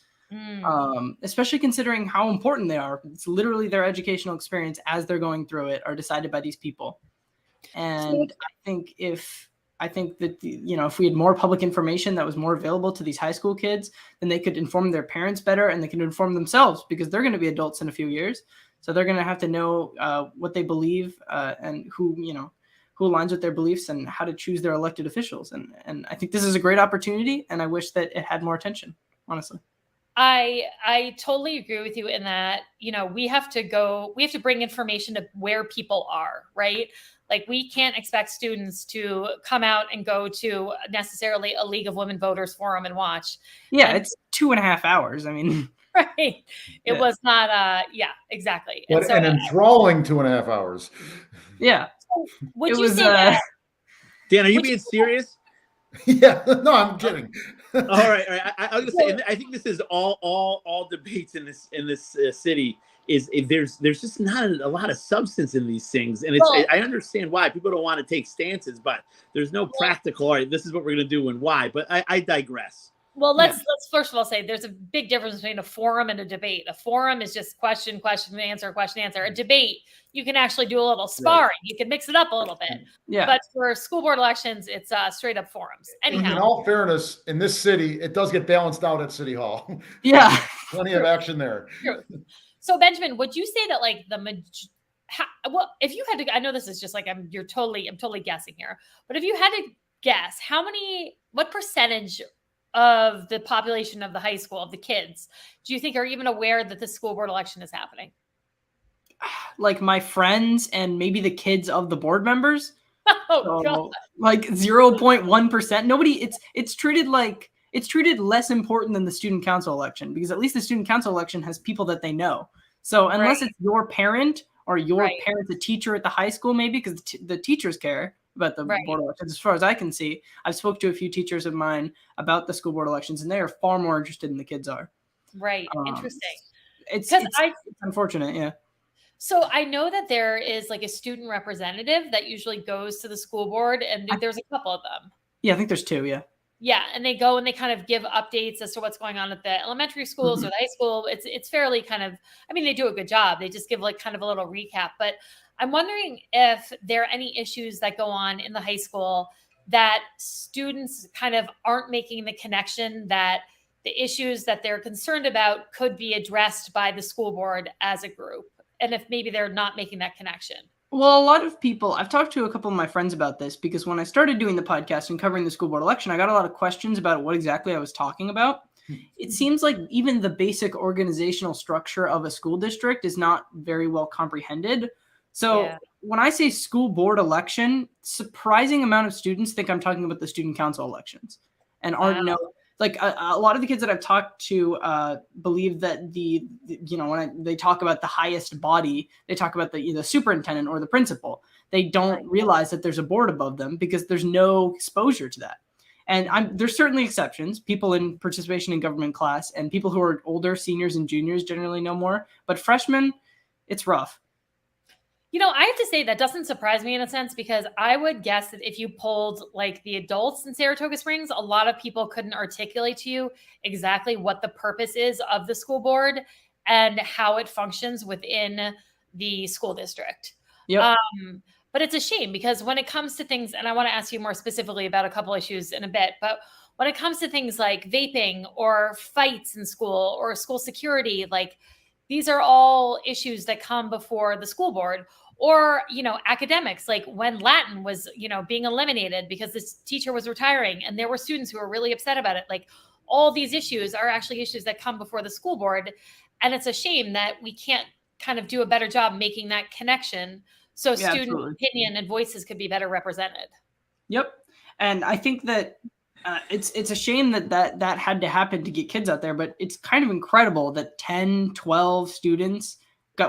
especially considering how important they are. It's literally their educational experience as they're going through it are decided by these people. And I think that, if we had more public information that was more available to these high school kids, then they could inform their parents better and they can inform themselves because they're going to be adults in a few years. So they're going to have to know what they believe and who aligns with their beliefs and how to choose their elected officials. And I think this is a great opportunity, and I wish that it had more attention, honestly. I totally agree with you in that, we have to bring information to where people are, right? Like we can't expect students to come out and go to necessarily a League of Women Voters forum and watch. Yeah, it's 2.5 hours. I mean, right. It was not, exactly. But an enthralling 2.5 hours. Yeah. So would you say that? Dan, are you being serious? Yeah, no, I'm kidding. All right. I was gonna say, I think this is all debates in this city there's just not a lot of substance in these things, and I understand why people don't want to take stances, but there's no practical. All right, this is what we're going to do and why. But I digress. Well, let's first of all say there's a big difference between a forum and a debate. A forum is just question, answer. A debate, you can actually do a little sparring. Right. You can mix it up a little bit. Yeah. But for school board elections, it's straight up forums. Anyhow. In all fairness, in this city, it does get balanced out at City Hall. Yeah. Plenty of action there. True. So Benjamin, would you say that like well, if you had to, I know this is just like I'm totally guessing here, but if you had to guess, what percentage of the population of the high school, of the kids, do you think are even aware that the school board election is happening? Like my friends and maybe the kids of the board members. Oh, God. Like 0.1%. Nobody, it's treated less important than the student council election, because at least the student council election has people that they know. So unless it's your parent or your parent's a teacher at the high school, maybe, because the teachers care about the board elections. As far as I can see, I've spoke to a few teachers of mine about the school board elections, and they are far more interested than the kids are. Right. Interesting. It's unfortunate. Yeah. So I know that there is like a student representative that usually goes to the school board, and there's a couple of them. Yeah, I think there's 2. Yeah. Yeah, and they go and they kind of give updates as to what's going on at the elementary schools or the high school. It's fairly kind of, I mean, they do a good job. They just give like kind of a little recap. But I'm wondering if there are any issues that go on in the high school that students kind of aren't making the connection, that the issues that they're concerned about could be addressed by the school board as a group. And if maybe they're not making that connection. Well, a lot of people, I've talked to a couple of my friends about this, because when I started doing the podcast and covering the school board election, I got a lot of questions about what exactly I was talking about. It seems like even the basic organizational structure of a school district is not very well comprehended. So when I say school board election, surprising amount of students think I'm talking about the student council elections and aren't know. Like a lot of the kids that I've talked to believe that when they talk about the highest body, they talk about the superintendent or the principal. They don't realize that there's a board above them, because there's no exposure to that. And there's certainly exceptions, people in participation in government class and people who are older, seniors and juniors generally know more. But freshmen, it's rough. I have to say that doesn't surprise me in a sense, because I would guess that if you polled like the adults in Saratoga Springs, a lot of people couldn't articulate to you exactly what the purpose is of the school board and how it functions within the school district. Yep. But it's a shame, because when it comes to things, and I want to ask you more specifically about a couple issues in a bit, but when it comes to things like vaping or fights in school or school security, like these are all issues that come before the school board. Or, academics, like when Latin was, being eliminated because this teacher was retiring and there were students who were really upset about it. Like all these issues are actually issues that come before the school board. And it's a shame that we can't kind of do a better job making that connection so student opinion and voices could be better represented. Yep. And I think that it's a shame that had to happen to get kids out there, but it's kind of incredible that 10, 12 students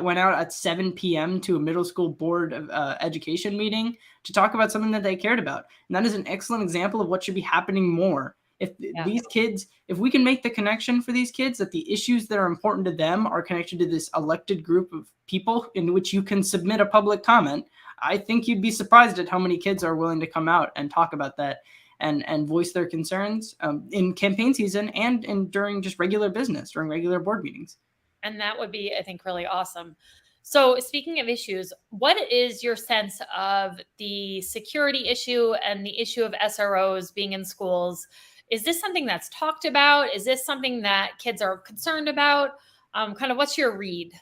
went out at 7 p.m. to a middle school board of education meeting to talk about something that they cared about. And that is an excellent example of what should be happening more. If these kids, if we can make the connection for these kids that the issues that are important to them are connected to this elected group of people in which you can submit a public comment, I think you'd be surprised at how many kids are willing to come out and talk about that and voice their concerns in campaign season and during just regular business, during regular board meetings. And that would be, I think, really awesome. So speaking of issues, what is your sense of the security issue and the issue of SROs being in schools? Is this something that's talked about? Is this something that kids are concerned about? Kind of what's your read?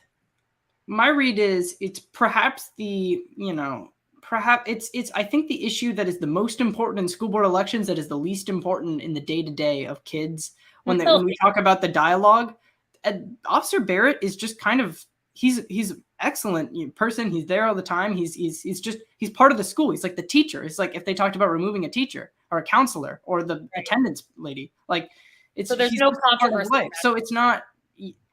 My read is it's perhaps I think the issue that is the most important in school board elections that is the least important in the day-to-day of kids. When we talk about the dialogue, Officer Barrett is just kind of he's excellent person. He's there all the time. He's part of the school. He's like the teacher. It's like if they talked about removing a teacher or a counselor or the attendance lady. Like so there's no controversy. So it's not.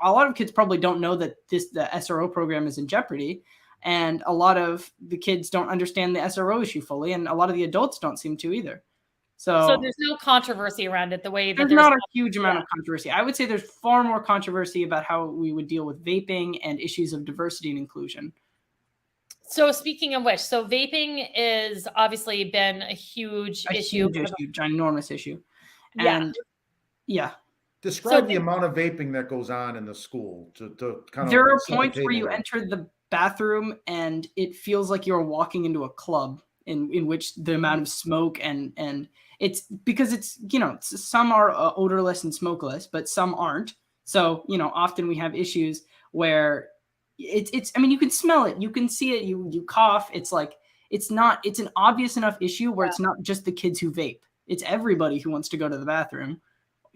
A lot of kids probably don't know that the SRO program is in jeopardy, and a lot of the kids don't understand the SRO issue fully, and a lot of the adults don't seem to either. So there's no controversy around it the way that there's not a huge amount of controversy. I would say there's far more controversy about how we would deal with vaping and issues of diversity and inclusion. So speaking of which, so vaping is obviously been a huge issue. Ginormous issue. Yeah. And yeah. Describe the amount of vaping that goes on in the school to kind of. There are points where you enter the bathroom and it feels like you're walking into a club in which the amount of smoke and it's because it's, some are odorless and smokeless, but some aren't. So, often we have issues where it's, I mean, you can smell it, you can see it, you cough. It's like, it's an obvious enough issue where it's not just the kids who vape. It's everybody who wants to go to the bathroom,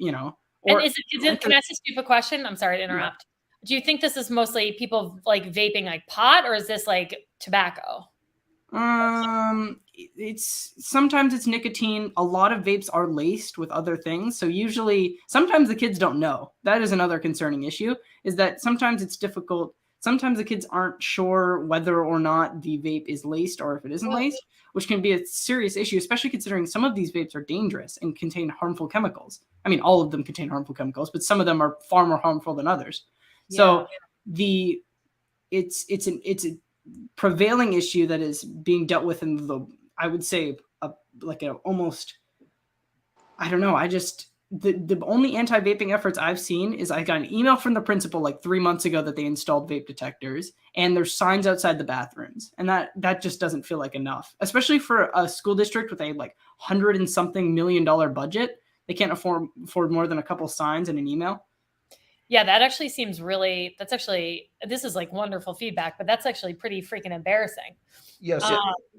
Or, and can I ask a stupid question? I'm sorry to interrupt. Yeah. Do you think this is mostly people like vaping like pot, or is this like tobacco? Sometimes it's nicotine. A lot of vapes are laced with other things. So sometimes the kids don't know. That is another concerning issue, is that sometimes it's difficult. Sometimes the kids aren't sure whether or not the vape is laced or if it isn't laced, which can be a serious issue, especially considering some of these vapes are dangerous and contain harmful chemicals. I mean, all of them contain harmful chemicals, but some of them are far more harmful than others. Yeah. So it's a prevailing issue that is being dealt with in I would say almost, I don't know. The only anti-vaping efforts I've seen is I got an email from the principal like 3 months ago that they installed vape detectors, and there's signs outside the bathrooms. And that just doesn't feel like enough, especially for a school district with a like $100 and something million budget. They can't afford more than a couple signs and an email. Yeah, that actually seems this is like wonderful feedback, but that's actually pretty freaking embarrassing. Yes.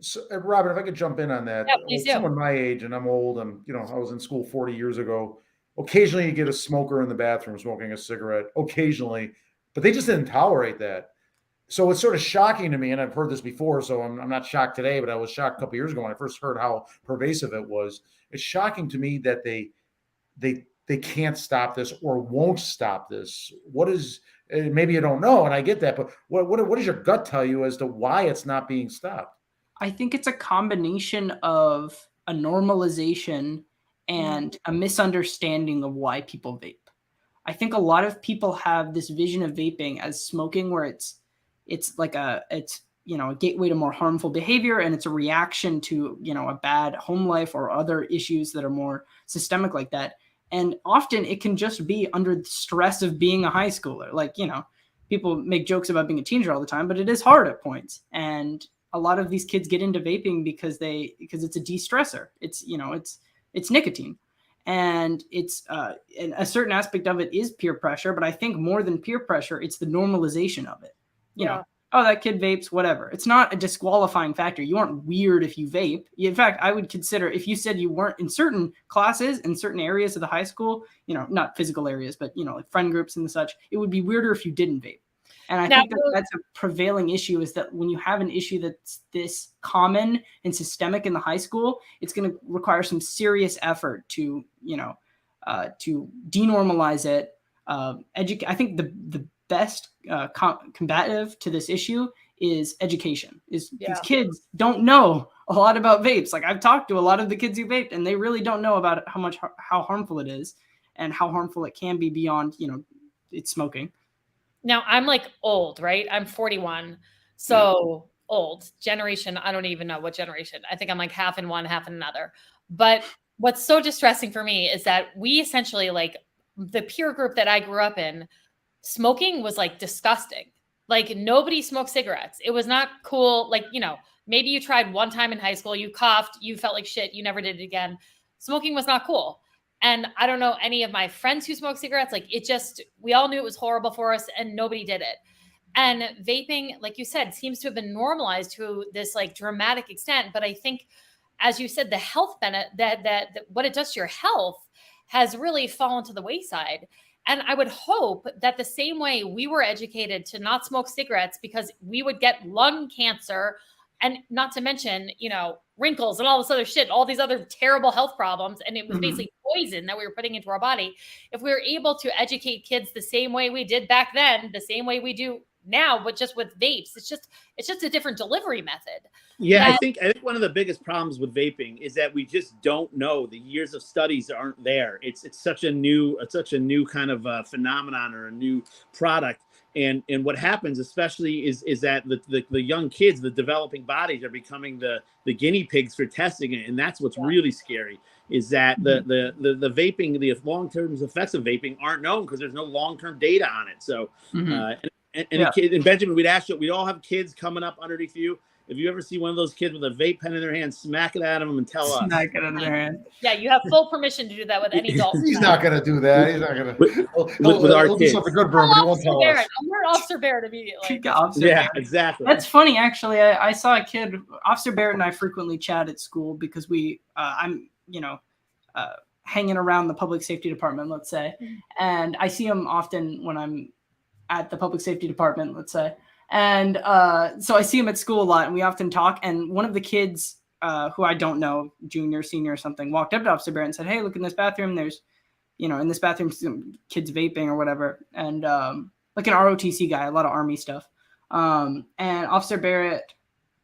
So, Robin, if I could jump in on that. Yeah, please do. Someone my age, and I'm old, I was in school 40 years ago. Occasionally you get a smoker in the bathroom smoking a cigarette, occasionally, but they just didn't tolerate that. So it's sort of shocking to me, and I've heard this before, so I'm not shocked today, but I was shocked a couple years ago when I first heard how pervasive it was. It's shocking to me that they can't stop this or won't stop this. What is, maybe you don't know, and I get that, but what does your gut tell you as to why it's not being stopped? I think it's a combination of a normalization and a misunderstanding of why people vape. I think a lot of people have this vision of vaping as smoking where it's a gateway to more harmful behavior, and it's a reaction to, a bad home life or other issues that are more systemic like that. And often it can just be under the stress of being a high schooler. Like, people make jokes about being a teenager all the time, but it is hard at points. And a lot of these kids get into vaping because it's a de-stressor. It's nicotine. And it's and a certain aspect of it is peer pressure, but I think more than peer pressure, it's the normalization of it. You know, oh, that kid vapes, whatever. It's not a disqualifying factor. You aren't weird if you vape. In fact, I would consider, if you said you weren't in certain classes, in certain areas of the high school, not physical areas, but, like friend groups and such, it would be weirder if you didn't vape. And I think that's a prevailing issue, is that when you have an issue that's this common and systemic in the high school, it's going to require some serious effort to denormalize it. I think the best combative to this issue is education. These kids don't know a lot about vapes. Like, I've talked to a lot of the kids who vape, and they really don't know about how harmful it is and how harmful it can be beyond, it's smoking. Now, I'm like old, right? I'm 41. So old generation. I don't even know what generation. I think I'm like half in one, half in another. But what's so distressing for me is that we essentially, like, the peer group that I grew up in, smoking was like disgusting. Like, nobody smoked cigarettes. It was not cool. Like, maybe you tried one time in high school, you coughed, you felt like shit, you never did it again. Smoking was not cool. And I don't know any of my friends who smoke cigarettes. Like, we all knew it was horrible for us and nobody did it. And vaping, like you said, seems to have been normalized to this like dramatic extent. But I think, as you said, the health benefit, that what it does to your health has really fallen to the wayside. And I would hope that the same way we were educated to not smoke cigarettes because we would get lung cancer, and not to mention, wrinkles and all this other shit, all these other terrible health problems. And it was basically poison that we were putting into our body. If we were able to educate kids the same way we did back then, the same way we do now, but just with vapes, it's just a different delivery method. Yeah, I think one of the biggest problems with vaping is that we just don't know. The years of studies aren't there. It's such a new kind of phenomenon or a new product. And what happens, especially, is that the young kids, the developing bodies, are becoming the guinea pigs for testing it, and that's what's really scary. Is that the vaping, the long-term effects of vaping aren't known because there's no long-term data on it. So, and Benjamin, we'd all have kids coming up underneath you. If you ever see one of those kids with a vape pen in their hand, smack it at them and tell us. Smack it in their hand. Yeah, you have full permission to do that with any adult. He's not going to do that. He's not going to. With our kids. Do something good for him, but he won't tell us. Alert Officer Barrett immediately. Yeah, exactly. That's funny, actually. I saw a kid. Officer Barrett and I frequently chat at school because I'm hanging around the public safety department, let's say, and I see him often when I'm at the public safety department, let's say. And so I see him at school a lot, and we often talk. And one of the kids who I don't know, junior, senior or something, walked up to Officer Barrett and said, "Hey, look in this bathroom. There's, in this bathroom, some kids vaping or whatever." And like an ROTC guy, a lot of Army stuff. And Officer Barrett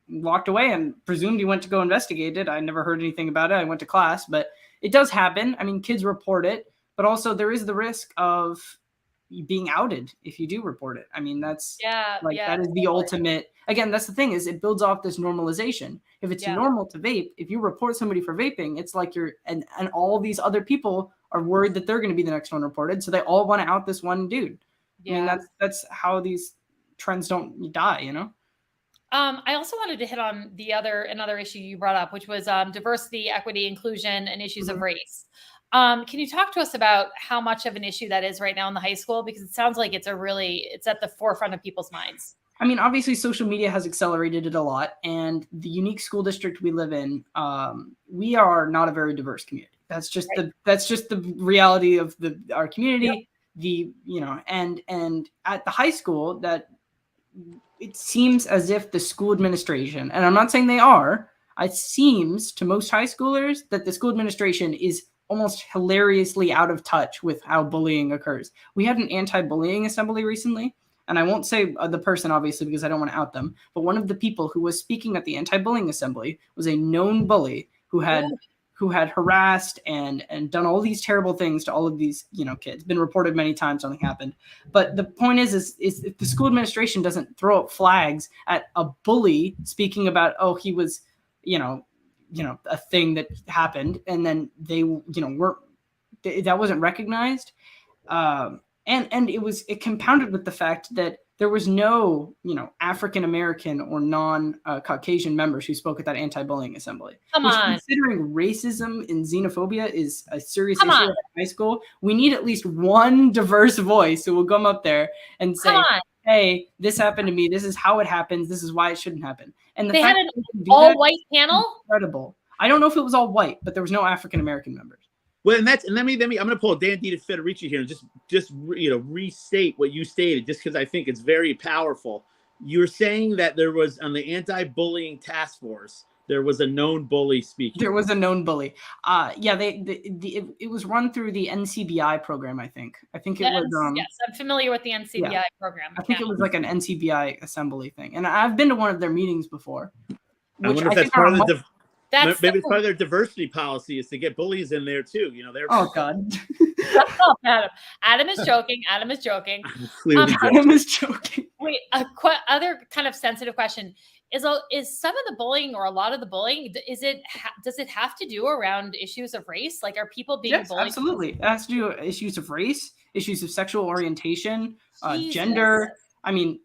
walked away and presumed he went to go investigate it. I never heard anything about it. I went to class, but it does happen. I mean, kids report it, but also there is the risk of being outed if you do report it. I mean, that is the ultimate. Again, that's the thing, is it builds off this normalization. If it's normal to vape, if you report somebody for vaping, it's like and all these other people are worried that they're going to be the next one reported, so they all want to out this one dude. I mean, that's how these trends don't die. I also wanted to hit on another issue you brought up, which was diversity, equity, inclusion, and issues of race. Can you talk to us about how much of an issue that is right now in the high school? Because it sounds like it's at the forefront of people's minds. I mean, obviously social media has accelerated it a lot, and the unique school district we live in, we are not a very diverse community. That's just the reality of our community. Yep. And at the high school, that it seems as if the school administration, and I'm not saying they are, it seems to most high schoolers that the school administration is almost hilariously out of touch with how bullying occurs. We had an anti-bullying assembly recently, and I won't say the person, obviously, because I don't want to out them, but one of the people who was speaking at the anti-bullying assembly was a known bully who had harassed and done all these terrible things to all of these, kids. Been reported many times, nothing happened. But the point is if the school administration doesn't throw up flags at a bully speaking about, he was, a thing that happened, and then they, that wasn't recognized. And it compounded with the fact that there was no, African-American or non-Caucasian members who spoke at that anti-bullying assembly. Considering racism and xenophobia is a serious issue at high school, we need at least one diverse voice who will come up there and say, "Hey, this happened to me. This is how it happens. This is why it shouldn't happen." And they had an all-white panel? Incredible. I don't know if it was all white, but there was no African-American members. Well, and let me. I'm going to pull Dan Federici here and just restate what you stated, just because I think it's very powerful. You're saying that there was, on the anti-bullying task force, there was a known bully speaking. There was a known bully. It was run through the NCBI program, I think. I think it was. Yes, I'm familiar with the NCBI program. I think it was like an NCBI assembly thing, and I've been to one of their meetings before. I wonder if that's part of the. Maybe it's part of their diversity policy is to get bullies in there too. They're. Oh God. Adam. Adam is joking. Adam is joking. Adam is joking. Wait, other kind of sensitive question is some of the bullying or a lot of the bullying, does it have to do around issues of race? Like, are people being bullied? Absolutely. It has to do with issues of race, issues of sexual orientation, gender. I mean,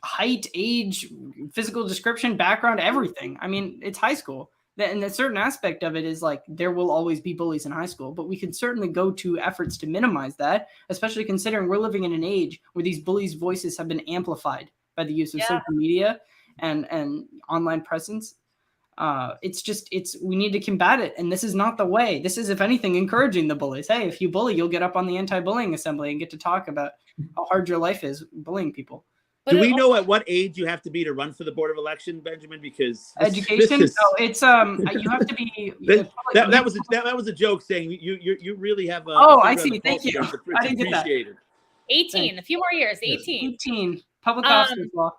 height, age, physical description, background, everything. I mean, it's high school. And a certain aspect of it is like there will always be bullies in high school, but we can certainly go to efforts to minimize that, especially considering we're living in an age where these bullies' voices have been amplified by the use of social media and online presence. We need to combat it. And this is not the way. This is, if anything, encouraging the bullies. Hey, if you bully, you'll get up on the anti-bullying assembly and get to talk about how hard your life is bullying people. Do we know at what age you have to be to run for the Board of Election, Benjamin? Because education. It's you have to be. that was a joke saying you really have a. Oh, I see. Thank you. I didn't get that. 18. A few more years. 18. Public officers law.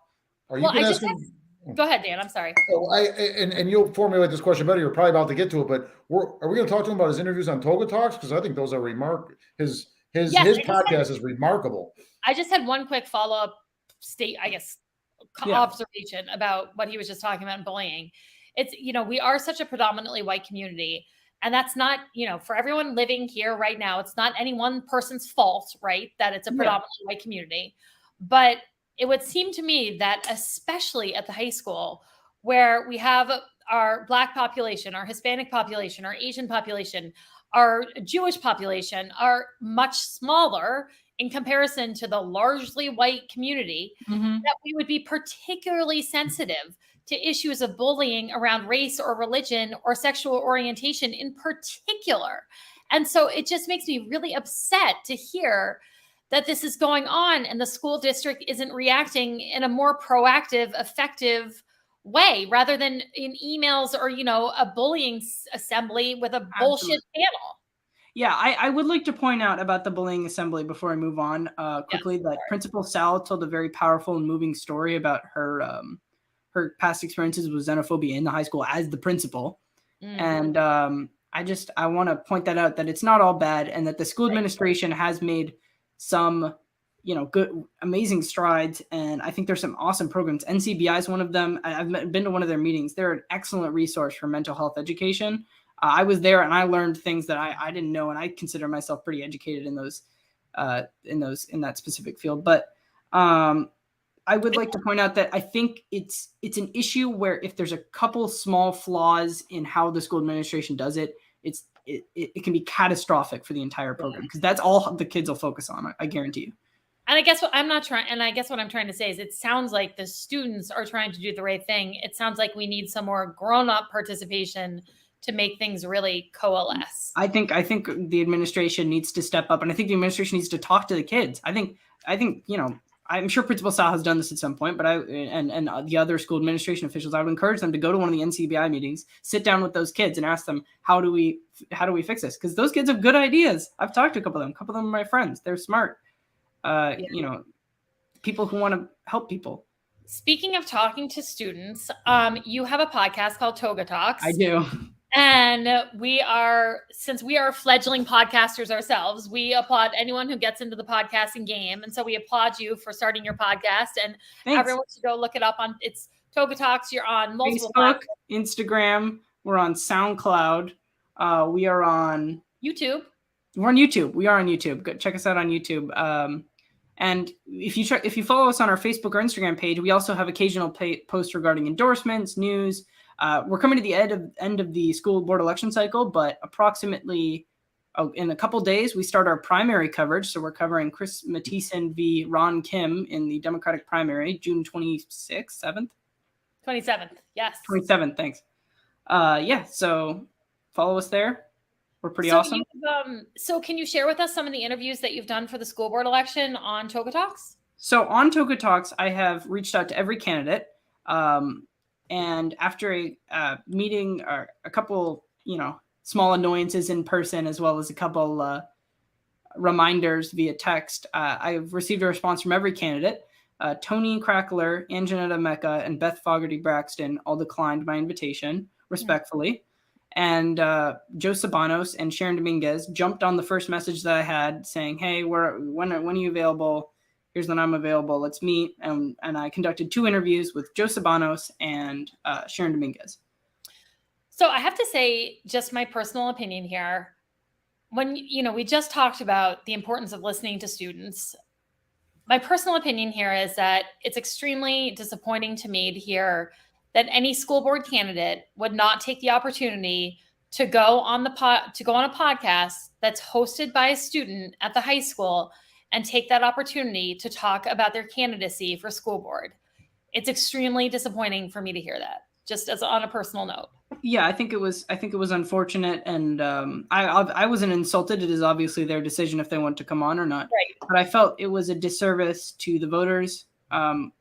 Or you Well, can I ask just him. Go ahead, Dan. I'm sorry. So and you'll formulate this question better. You're probably about to get to it, but are we going to talk to him about his interviews on Toga Talks? Because I think those are his podcast is remarkable. I just had one quick follow-up observation about what he was just talking about in bullying. It's, we are such a predominantly white community, and that's not, for everyone living here right now, it's not any one person's fault, right? That it's a predominantly white community. But it would seem to me that especially at the high school, where we have our Black population, our Hispanic population, our Asian population, our Jewish population are much smaller in comparison to the largely white community, that we would be particularly sensitive to issues of bullying around race or religion or sexual orientation in particular. And so it just makes me really upset to hear that this is going on and the school district isn't reacting in a more proactive, effective way, rather than in emails or, a bullying assembly with a bullshit panel. Yeah, I would like to point out about the bullying assembly before I move on quickly that Principal Sal told a very powerful and moving story about her past experiences with xenophobia in the high school as the principal. And I want to point that out, that it's not all bad, and that the school administration has made some, good, amazing strides. And I think there's some awesome programs. NCBI is one of them. I've been to one of their meetings. They're an excellent resource for mental health education. I was there and I learned things that I didn't know, and I consider myself pretty educated in that specific field. But I would like to point out that I think it's an issue where if there's a couple small flaws in how the school administration does it, it can be catastrophic for the entire program, because that's all the kids will focus on. I guarantee you. And I guess what I'm trying to say is, it sounds like the students are trying to do the right thing. It sounds like we need some more grown-up participation to make things really coalesce. I think the administration needs to step up, and I think the administration needs to talk to the kids. I think I'm sure Principal Sal has done this at some point, but and the other school administration officials, I would encourage them to go to one of the NCBI meetings, sit down with those kids and ask them, how do we fix this? Because those kids have good ideas. I've talked to a couple of them. A couple of them are my friends. They're smart. People who want to help people. Speaking of talking to students, you have a podcast called Toga Talks. I do. And since we are fledgling podcasters ourselves, we applaud anyone who gets into the podcasting game. And so we applaud you for starting your podcast, and everyone should go look it up it's Toga Talks. You're on multiple Facebook, Instagram. We're on SoundCloud. We are on YouTube. We're on YouTube. We are on YouTube. Go check us out on YouTube. And if you follow us on our Facebook or Instagram page, we also have occasional posts regarding endorsements, news. We're coming to the end of the school board election cycle, but approximately in a couple days, we start our primary coverage. So we're covering Chris Mathieson v. Ron Kim in the Democratic primary, June 26th, 7th? 27th, yes. 27th, thanks. So follow us there. We're pretty awesome. So can you share with us some of the interviews that you've done for the school board election on Toga Talks? So on Toga Talks, I have reached out to every candidate. And after a meeting, or a couple, small annoyances in person, as well as a couple reminders via text, I've received a response from every candidate. Tony Crackler, Anjanetta Mecca, and Beth Fogarty Braxton all declined my invitation, respectfully. And Joe Sabanos and Sharon Dominguez jumped on the first message that I had saying, hey, when are you available? Here's when I'm available. Let's meet. And I conducted 2 interviews with Joe Sabanos and Sharon Dominguez. So I have to say, just my personal opinion here, when, we just talked about the importance of listening to students. My personal opinion here is that it's extremely disappointing to me to hear that any school board candidate would not take the opportunity to go on a podcast that's hosted by a student at the high school and take that opportunity to talk about their candidacy for school board. It's extremely disappointing for me to hear that, just as on a personal note. Yeah, I think it was unfortunate, and I wasn't insulted. It is obviously their decision if they want to come on or not. Right. But I felt it was a disservice to the voters,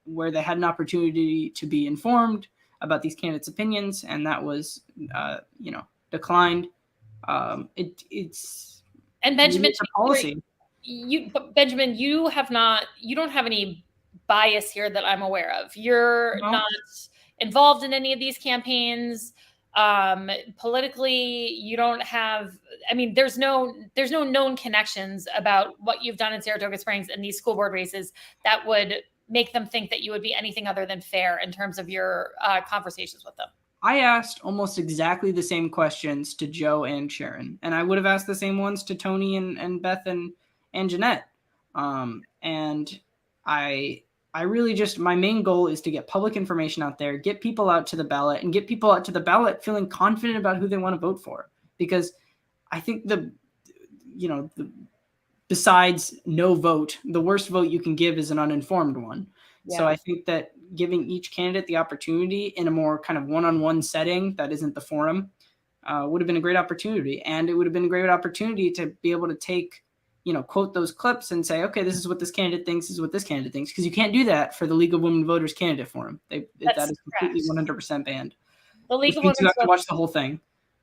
where they had an opportunity to be informed about these candidates' opinions, and that was, declined. It's and Benjamin, policy. Benjamin, you don't have any bias here that I'm aware of. You're not involved in any of these campaigns. Politically, you don't have, I mean, there's no known connections about what you've done in Saratoga Springs and these school board races that would make them think that you would be anything other than fair in terms of your conversations with them. I asked almost exactly the same questions to Joe and Sharon, and I would have asked the same ones to Tony and Beth and Jeanette. And I really just, my main goal is to get public information out there, get people out to the ballot, and get people out to the ballot feeling confident about who they want to vote for. Because I think besides no vote, the worst vote you can give is an uninformed one. Yeah. So I think that giving each candidate the opportunity in a more kind of one-on-one setting that isn't the forum would have been a great opportunity. And it would have been a great opportunity to be able to take, quote those clips and say, okay, this is what this candidate thinks, this is what this candidate thinks. Because you can't do that for the League of Women Voters candidate forum. That is completely 100% banned. The League of Women you have to watch the whole thing.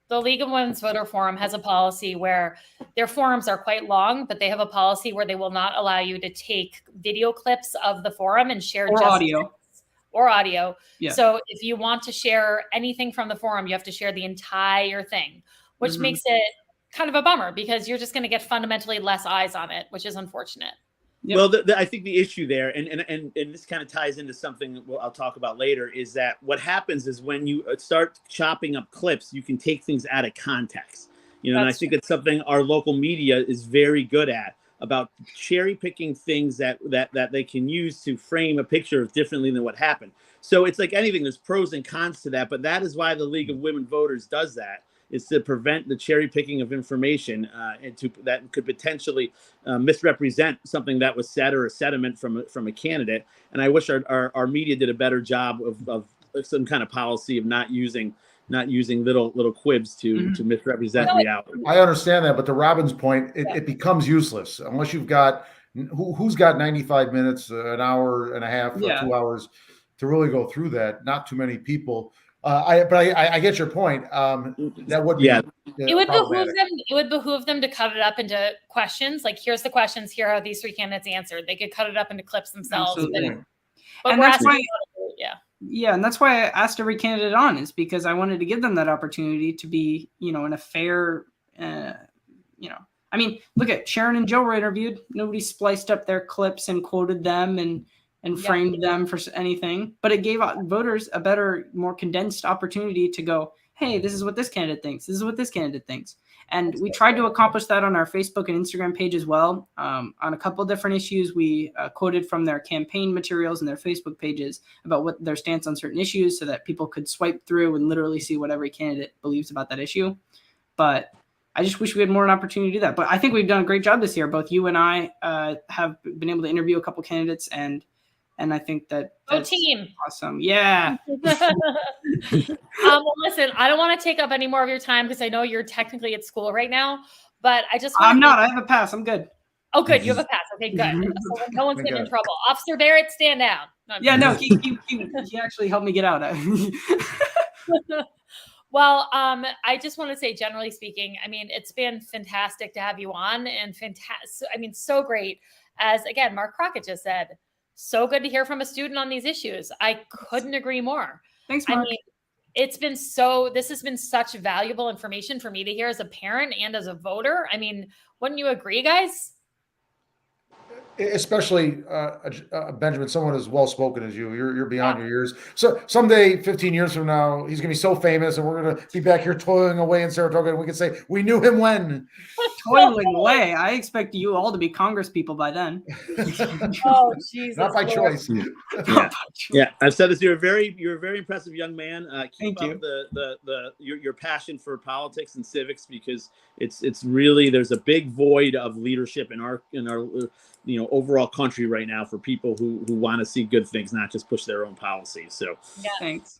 The League of Women's Voter Forum has a policy where their forums are quite long, but they have a policy where they will not allow you to take video clips of the forum and share audio. Yeah. So if you want to share anything from the forum, you have to share the entire thing, which makes it kind of a bummer because you're just going to get fundamentally less eyes on it, which is unfortunate. Yep. Well, I think the issue there, and this kind of ties into something I'll talk about later, is that what happens is when you start chopping up clips, you can take things out of context. And I think it's something our local media is very good at, about cherry picking things that they can use to frame a picture differently than what happened. So it's like anything, there's pros and cons to that, but that is why the League of Women Voters does that, is to prevent the cherry picking of information that could potentially misrepresent something that was said or a sentiment from a candidate. And I wish our media did a better job of some kind of policy of not using little quibs to misrepresent reality. I understand that, but to Robin's point, it becomes useless unless you've got who's got 95 minutes, an hour and a half, or 2 hours to really go through that. Not too many people. I get your point. That would be it would behoove them to cut it up into questions. Like, here's the questions. Here are these three candidates answered. They could cut it up into clips themselves. And that's why, and that's why I asked every candidate on, is because I wanted to give them that opportunity to be, in a fair, I mean, look at Sharon and Joe were interviewed. Nobody spliced up their clips and quoted them and framed them for anything, but it gave voters a better, more condensed opportunity to go, hey, this is what this candidate thinks. This is what this candidate thinks. And we tried to accomplish that on our Facebook and Instagram page as well. On a couple of different issues, we quoted from their campaign materials and their Facebook pages about what their stance on certain issues so that people could swipe through and literally see what every candidate believes about that issue. But I just wish we had more an opportunity to do that. But I think we've done a great job this year. Both you and I have been able to interview a couple candidates, and I think that's team. Awesome. Yeah. Well, listen, I don't want to take up any more of your time because I know you're technically at school right now, but I'm not. I have a pass. I'm good. Oh, good. You have a pass. Okay, good. So no one's getting in trouble. Officer Barrett, stand down. No, he actually helped me get out. Well, I just want to say, generally speaking, I mean, it's been fantastic to have you on, and fantastic. I mean, so great. As again, Mark Crockett just said, so good to hear from a student on these issues. I couldn't agree more. Thanks, Mark. I mean, this has been such valuable information for me to hear as a parent and as a voter. I mean, wouldn't you agree, guys? Especially Benjamin, someone as well-spoken as you. You're beyond your years. So someday, 15 years from now, he's going to be so famous, and we're going to be back here toiling away in Saratoga, and we can say, we knew him when. Toiling away? I expect you all to be Congress people by then. Oh, Jesus. Not by choice. Yeah, I've said this. You're a very impressive young man. Keep Thank up your passion for politics and civics, because it's really, there's a big void of leadership in our overall country right now for people who want to see good things, not just push their own policies. So thanks.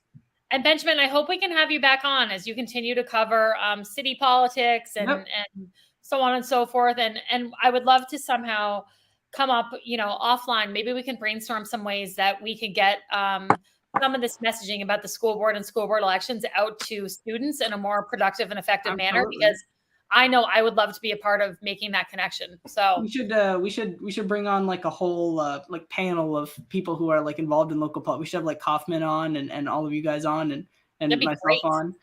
And Benjamin, I hope we can have you back on as you continue to cover city politics and so on and so forth. And I would love to somehow come up, offline. Maybe we can brainstorm some ways that we could get some of this messaging about the school board and school board elections out to students in a more productive and effective manner, because I know I would love to be a part of making that connection. So we should bring on like a whole like panel of people who are like involved in local politics. We should have like Kaufman on and all of you guys on and that'd be myself great. on.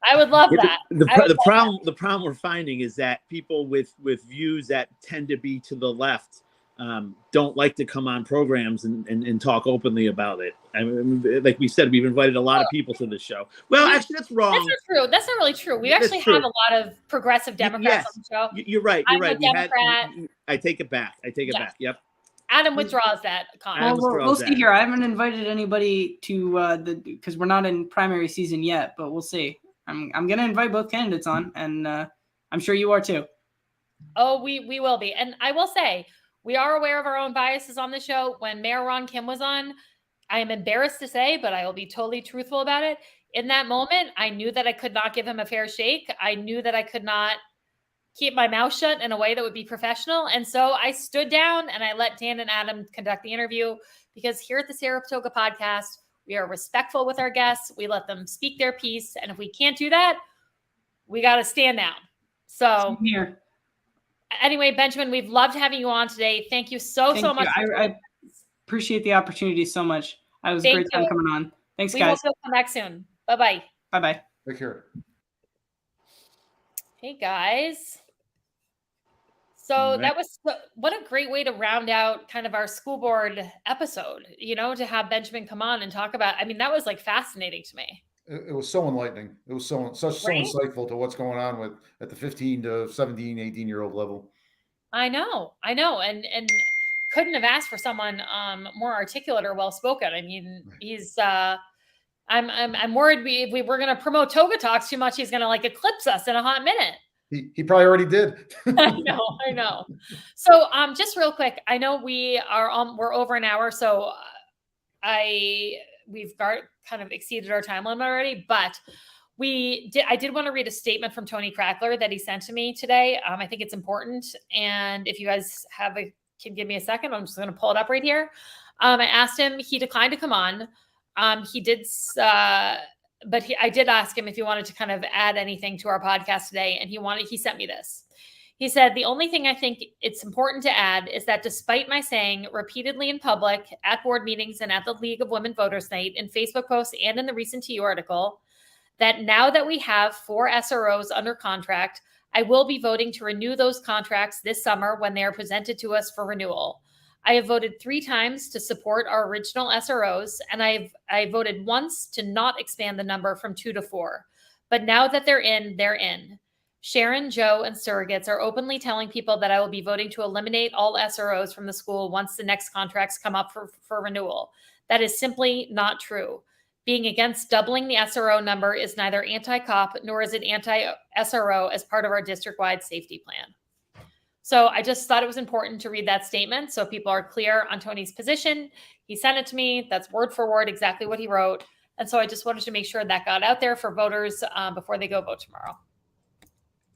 I would love that. The problem we're finding is that people with views that tend to be to the left don't like to come on programs and talk openly about it. I mean, like we said, we've invited a lot of people to this show. Well, actually, that's wrong. That's not true. That's not really true. We actually have a lot of progressive Democrats on the show. You're right. You're right. I'm a Democrat. I take it back. Back. Yep. Adam withdraws that comment. Well, we'll see here. I haven't invited anybody to because we're not in primary season yet, but we'll see. I'm gonna invite both candidates on, and I'm sure you are too. Oh, we will be. And I will say, we are aware of our own biases on the show. When Mayor Ron Kim was on, I am embarrassed to say, but I will be totally truthful about it. In that moment, I knew that I could not give him a fair shake. I knew that I could not keep my mouth shut in a way that would be professional. And so I stood down and I let Dan and Adam conduct the interview, because here at the Saratoga podcast, we are respectful with our guests. We let them speak their piece. And if we can't do that, we got to stand down. So Same here. Anyway, Benjamin, we've loved having you on today. Thank you so much. I appreciate the opportunity so much. It was a great time coming on. Thanks, guys. We will come back soon. Bye-bye. Bye-bye. Take care. Hey, guys. So that was what a great way to round out kind of our school board episode, to have Benjamin come on and talk about. I mean, that was like fascinating to me. It was so enlightening. It was so insightful to what's going on at the 15 to 17, 18-year-old level. I know. And couldn't have asked for someone more articulate or well-spoken. I mean, he's I'm worried if we were going to promote Toga Talks too much, he's going to like eclipse us in a hot minute. He probably already did. I know. So just real quick, I know we're over an hour, so we've kind of exceeded our time limit already, but I did want to read a statement from Tony Crackler that he sent to me today. I think it's important. And if you guys can give me a second, I'm just going to pull it up right here. I asked him, he declined to come on. He did, but I did ask him if he wanted to kind of add anything to our podcast today. And he sent me this. He said, the only thing I think it's important to add is that despite my saying repeatedly in public, at board meetings and at the League of Women Voters Night, in Facebook posts and in the recent TU article, that now that we have 4 SROs under contract, I will be voting to renew those contracts this summer when they are presented to us for renewal. I have voted 3 times to support our original SROs, and I voted once to not expand the number from 2 to 4. But now that they're in, they're in. Sharon, Joe, and surrogates are openly telling people that I will be voting to eliminate all SROs from the school once the next contracts come up for renewal. That is simply not true. Being against doubling the SRO number is neither anti-cop nor is it anti-SRO as part of our district-wide safety plan. So I just thought it was important to read that statement so people are clear on Tony's position. He sent it to me. That's word for word exactly what he wrote. And so I just wanted to make sure that got out there for voters before they go vote tomorrow.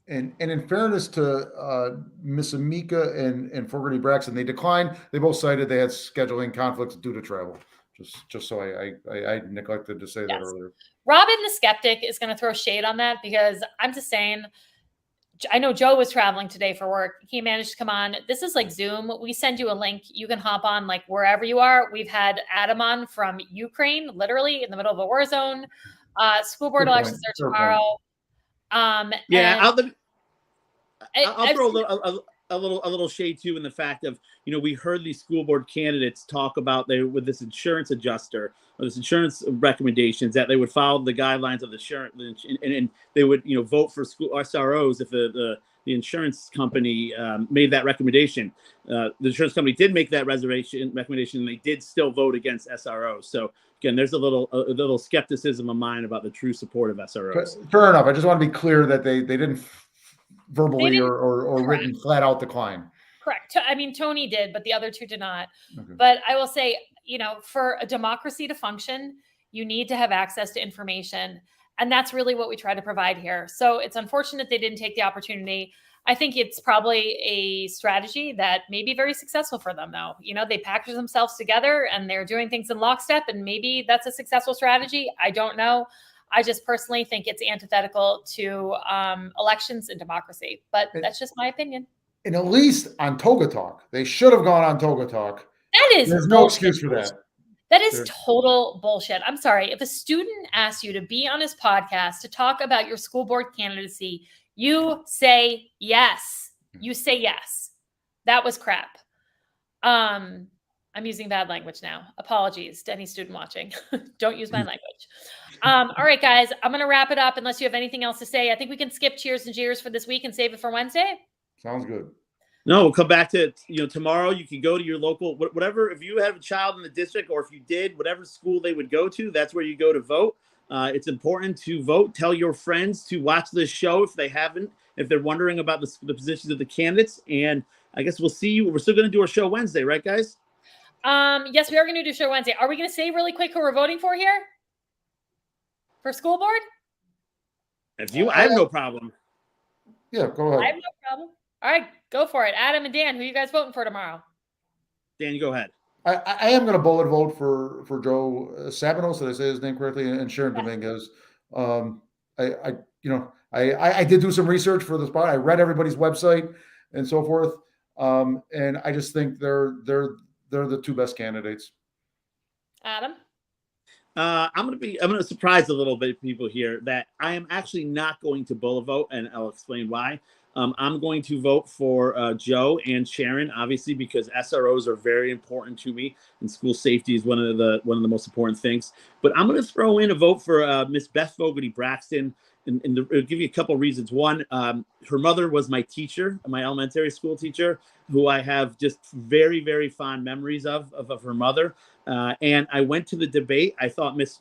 And in fairness to Miss Amika and Fogarty Braxton, they declined. They both cited they had scheduling conflicts due to travel. Just so I neglected to say that earlier. Robin the skeptic is going to throw shade on that because I'm just saying, I know Joe was traveling today for work. He managed to come on. This is like Zoom. We send you a link. You can hop on like wherever you are. We've had Adam on from Ukraine, literally in the middle of a war zone. School board elections are tomorrow. I'll throw a little shade too in the fact of, we heard these school board candidates talk about with this insurance adjuster or this insurance recommendations that they would follow the guidelines of the insurance and they would, vote for school SROs if the insurance company made that recommendation. The insurance company did make that recommendation and they did still vote against SROs. So again, there's a little skepticism of mine about the true support of SROs. Fair enough. I just want to be clear that they didn't verbally or written flat out decline. Correct. I mean, Tony did, but the other 2 did not. Okay. But I will say, for a democracy to function, you need to have access to information. And that's really what we try to provide here. So it's unfortunate they didn't take the opportunity. I think it's probably a strategy that may be very successful for them, though. They package themselves together and they're doing things in lockstep, and maybe that's a successful strategy. I don't know. I just personally think it's antithetical to elections and democracy, but that's just my opinion. And at least on Toga Talk, they should have gone on Toga Talk. That is There's no excuse for that. That is total bullshit. I'm sorry. If a student asks you to be on his podcast to talk about your school board candidacy, you say yes. You say yes. That was crap. I'm using bad language now. Apologies to any student watching. Don't use my language. All right, guys, I'm going to wrap it up unless you have anything else to say. I think we can skip cheers and jeers for this week and save it for Wednesday. Sounds good. No, we'll come back to, tomorrow. You can go to your local, whatever, if you have a child in the district, or if you did, whatever school they would go to, that's where you go to vote. It's important to vote. Tell your friends to watch this show if they haven't, if they're wondering about the positions of the candidates. And I guess we'll see you. We're still going to do our show Wednesday, right, guys? Yes, we are going to do a show Wednesday. Are we going to say really quick who we're voting for here? For school board? I have no problem. Yeah, go ahead. I have no problem. All right, go for it. Adam and Dan, who are you guys voting for tomorrow? Dan, go ahead. I am going to bullet vote for Joe Sabanos. Did I say his name correctly? And Sharon Dominguez. I did do some research for the spot. I read everybody's website and so forth. And I just think they're the two best candidates. Adam? I'm going to surprise a little bit people here that I am actually not going to bullet vote, and I'll explain why. I'm going to vote for Joe and Sharon, obviously, because SROs are very important to me, and school safety is one of the most important things. But I'm going to throw in a vote for Miss Beth Fogarty Braxton, and I'll give you a couple of reasons. One, her mother was my teacher, my elementary school teacher, who I have just very, very fond memories of her mother. And I went to the debate. I thought Miss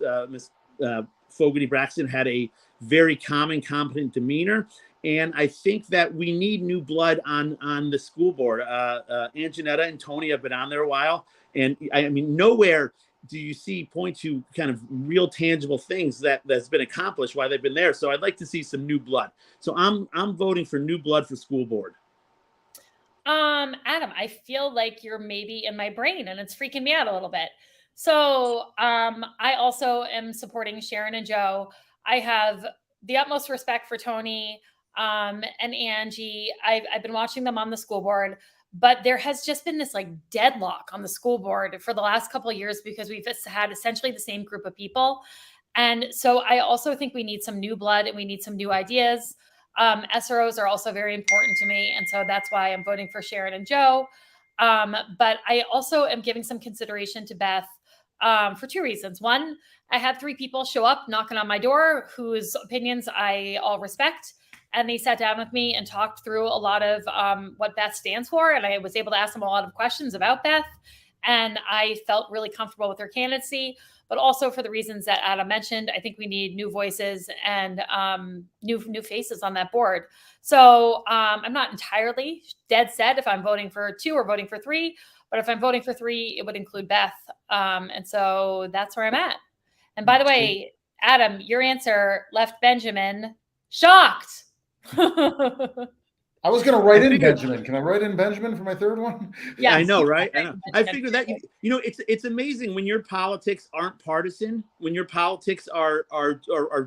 Fogarty Braxton had a very calm and competent demeanor. And I think that we need new blood on the school board. Anjanetta and Tony have been on there a while. And I mean, nowhere do you point to kind of real tangible things that's been accomplished while they've been there. So I'd like to see some new blood. So I'm voting for new blood for school board. Adam, I feel like you're maybe in my brain and it's freaking me out a little bit. So I also am supporting Sharon and Joe. I have the utmost respect for Tony and Angie. I've been watching them on the school board, but there has just been this like deadlock on the school board for the last couple of years because we've had essentially the same group of people. And so I also think we need some new blood and we need some new ideas. SROs are also very important to me. And so that's why I'm voting for Sharon and Joe. But I also am giving some consideration to Beth for two reasons. One, I had 3 people show up knocking on my door whose opinions I all respect. And they sat down with me and talked through a lot of what Beth stands for. And I was able to ask them a lot of questions about Beth. And I felt really comfortable with her candidacy, but also for the reasons that Adam mentioned. I think we need new voices and new faces on that board. So I'm not entirely dead set if I'm voting for 2 or voting for 3, but if I'm voting for 3, it would include Beth. And so that's where I'm at. And by the way, Adam, your answer left Benjamin shocked. I was going to write in Benjamin. Can I write in Benjamin for my third one? Yeah, I know, right? I know. I figured that it's amazing when your politics aren't partisan, when your politics are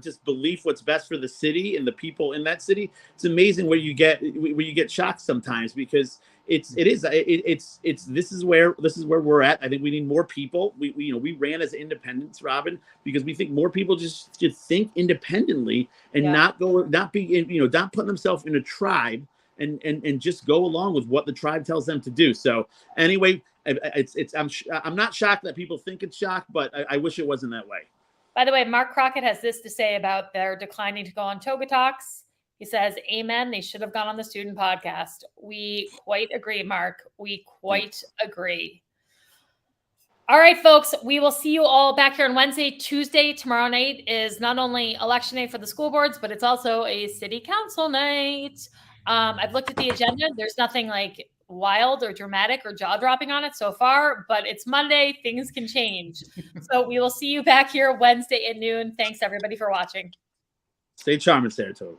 just belief what's best for the city and the people in that city. It's amazing where you get shocked sometimes because this is where we're at. I think we need more people. We ran as independents, Robin, because we think more people just should think independently and not putting themselves in a tribe and just go along with what the tribe tells them to do. So anyway, I'm not shocked that people think it's shocked, but I wish it wasn't that way. By the way, Mark Crockett has this to say about their declining to go on Toga Talks. He says, amen. They should have gone on the student podcast. We quite agree, Mark. We quite agree. All right, folks, we will see you all back here on Wednesday. Tuesday, tomorrow night is not only election night for the school boards, but it's also a city council night. I've looked at the agenda. There's nothing like wild or dramatic or jaw-dropping on it so far, but it's Monday. Things can change. So we will see you back here Wednesday at noon. Thanks, everybody, for watching. Stay charming, Saratoga.